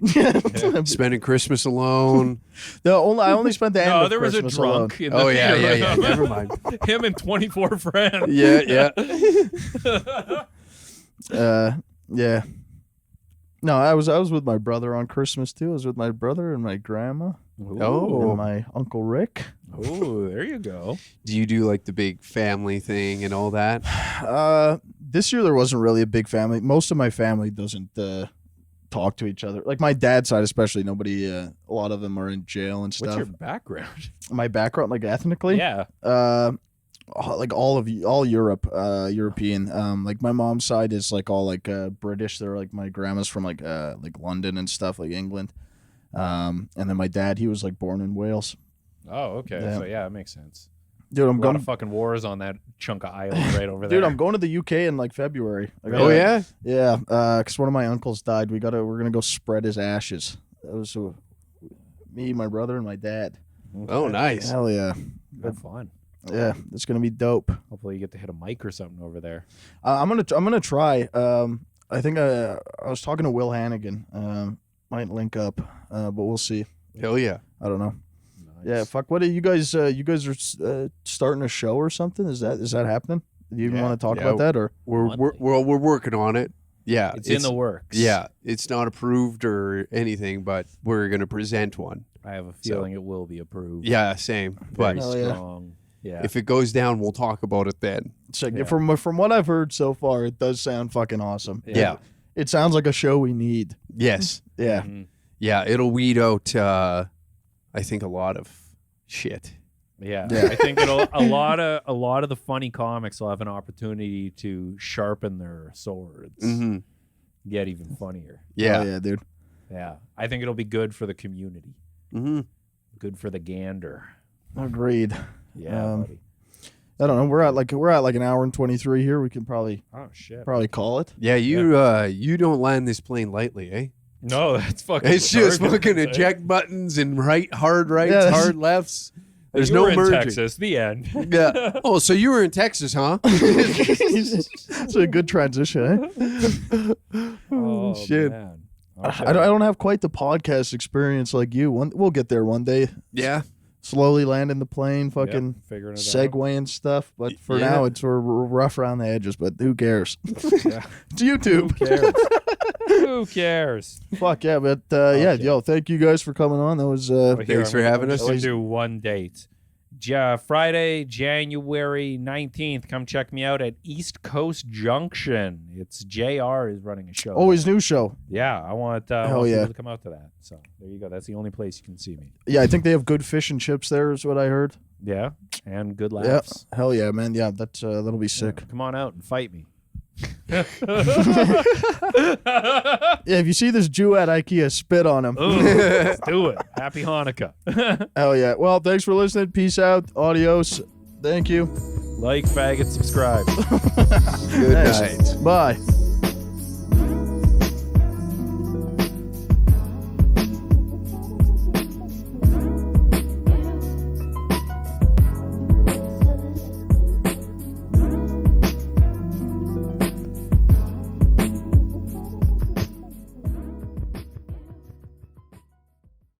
Spending Christmas alone. I only spent the end of there was Christmas a drunk. alone. In the yeah. Never mind. Him and 24 friends. Yeah. Yeah. No, I was with my brother on Christmas too. I was with my brother and my grandma. Oh. And my Uncle Rick. Oh, there you go. Do you do like the big family thing and all that? This year there wasn't really a big family. Most of my family doesn't talk to each other. Like my dad's side especially, nobody a lot of them are in jail and stuff. What's your background? My background, like ethnically? Yeah. Like all Europe, European. Like my mom's side is like all like British. They're like my grandma's from like London and stuff, like England. And then my dad, he was like born in Wales. Oh, okay. Yeah. So yeah, it makes sense. Dude, I'm A lot going of fucking wars on that chunk of island right over there. Dude, I'm going to the UK in like February. Oh yeah? Yeah, because one of my uncles died. We're gonna go spread his ashes. That was me, my brother, and my dad. Oh, nice. Hell yeah. Have fun. Yeah, it's gonna be dope. Hopefully you get to hit a mic or something over there. I'm gonna try. I think I was talking to Will Hannigan. Might link up, but we'll see. Hell yeah. I don't know. Nice. Yeah, fuck. What are you guys? You guys are starting a show or something? Is that happening? Do you even want to talk about that or? We're working on it. Yeah, It's in the works. Yeah, it's not approved or anything, but we're gonna present one. I have a feeling it will be approved. Yeah, same. But Very Hell yeah. strong. Yeah. if it goes down, we'll talk about it then. It's like, Yeah. from what I've heard so far, it does sound fucking awesome. Yeah. It sounds like a show we need. Yes. Yeah. Mhm. Yeah, it'll weed out. I think a lot of shit. Yeah. Yeah. I think it'll a lot of the funny comics will have an opportunity to sharpen their swords. Mm-hmm. Get even funnier. Yeah. Oh, yeah, dude. Yeah. I think it'll be good for the community. Mm-hmm. Good for the gander. Agreed. Yeah, buddy. I don't know. We're at like an hour and 23 here. We can probably Oh shit. call it. Yeah, you don't land this plane lightly, eh? No, that's fucking It's just turbulence, fucking eh? eject buttons and hard rights, Yeah, that's- hard lefts. There's You no were in merging. Texas. The end. Yeah. Oh, so you were in Texas, huh? It's a good transition, eh? Oh Shit. man. I don't have quite the podcast experience like you. We'll get there one day. Yeah. Slowly landing the plane, fucking figuring it segue and stuff. But for Yeah. now, we're rough around the edges. But who cares? Yeah. It's YouTube. Who cares? Who cares? Fuck yeah, but yeah, yo, thank you guys for coming on. That was Thanks for having us. Let's do one date. Friday, January 19th. Come check me out at East Coast Junction. It's JR is running a show. oh, his new show. Yeah, I want Hell yeah. people to come out to that. So there you go. That's the only place you can see me. Yeah, I think they have good fish and chips there, is what I heard. Yeah, and good Yeah, laughs. hell yeah, man. Yeah, that'll be sick. Come on out and fight me. Yeah, if you see this Jew at IKEA, spit on him. Ooh, let's do it. Happy Hanukkah. Hell yeah. Well, thanks for listening. Peace out. Adios. Thank you. Like, faggot, subscribe. Good Thanks. night. Bye.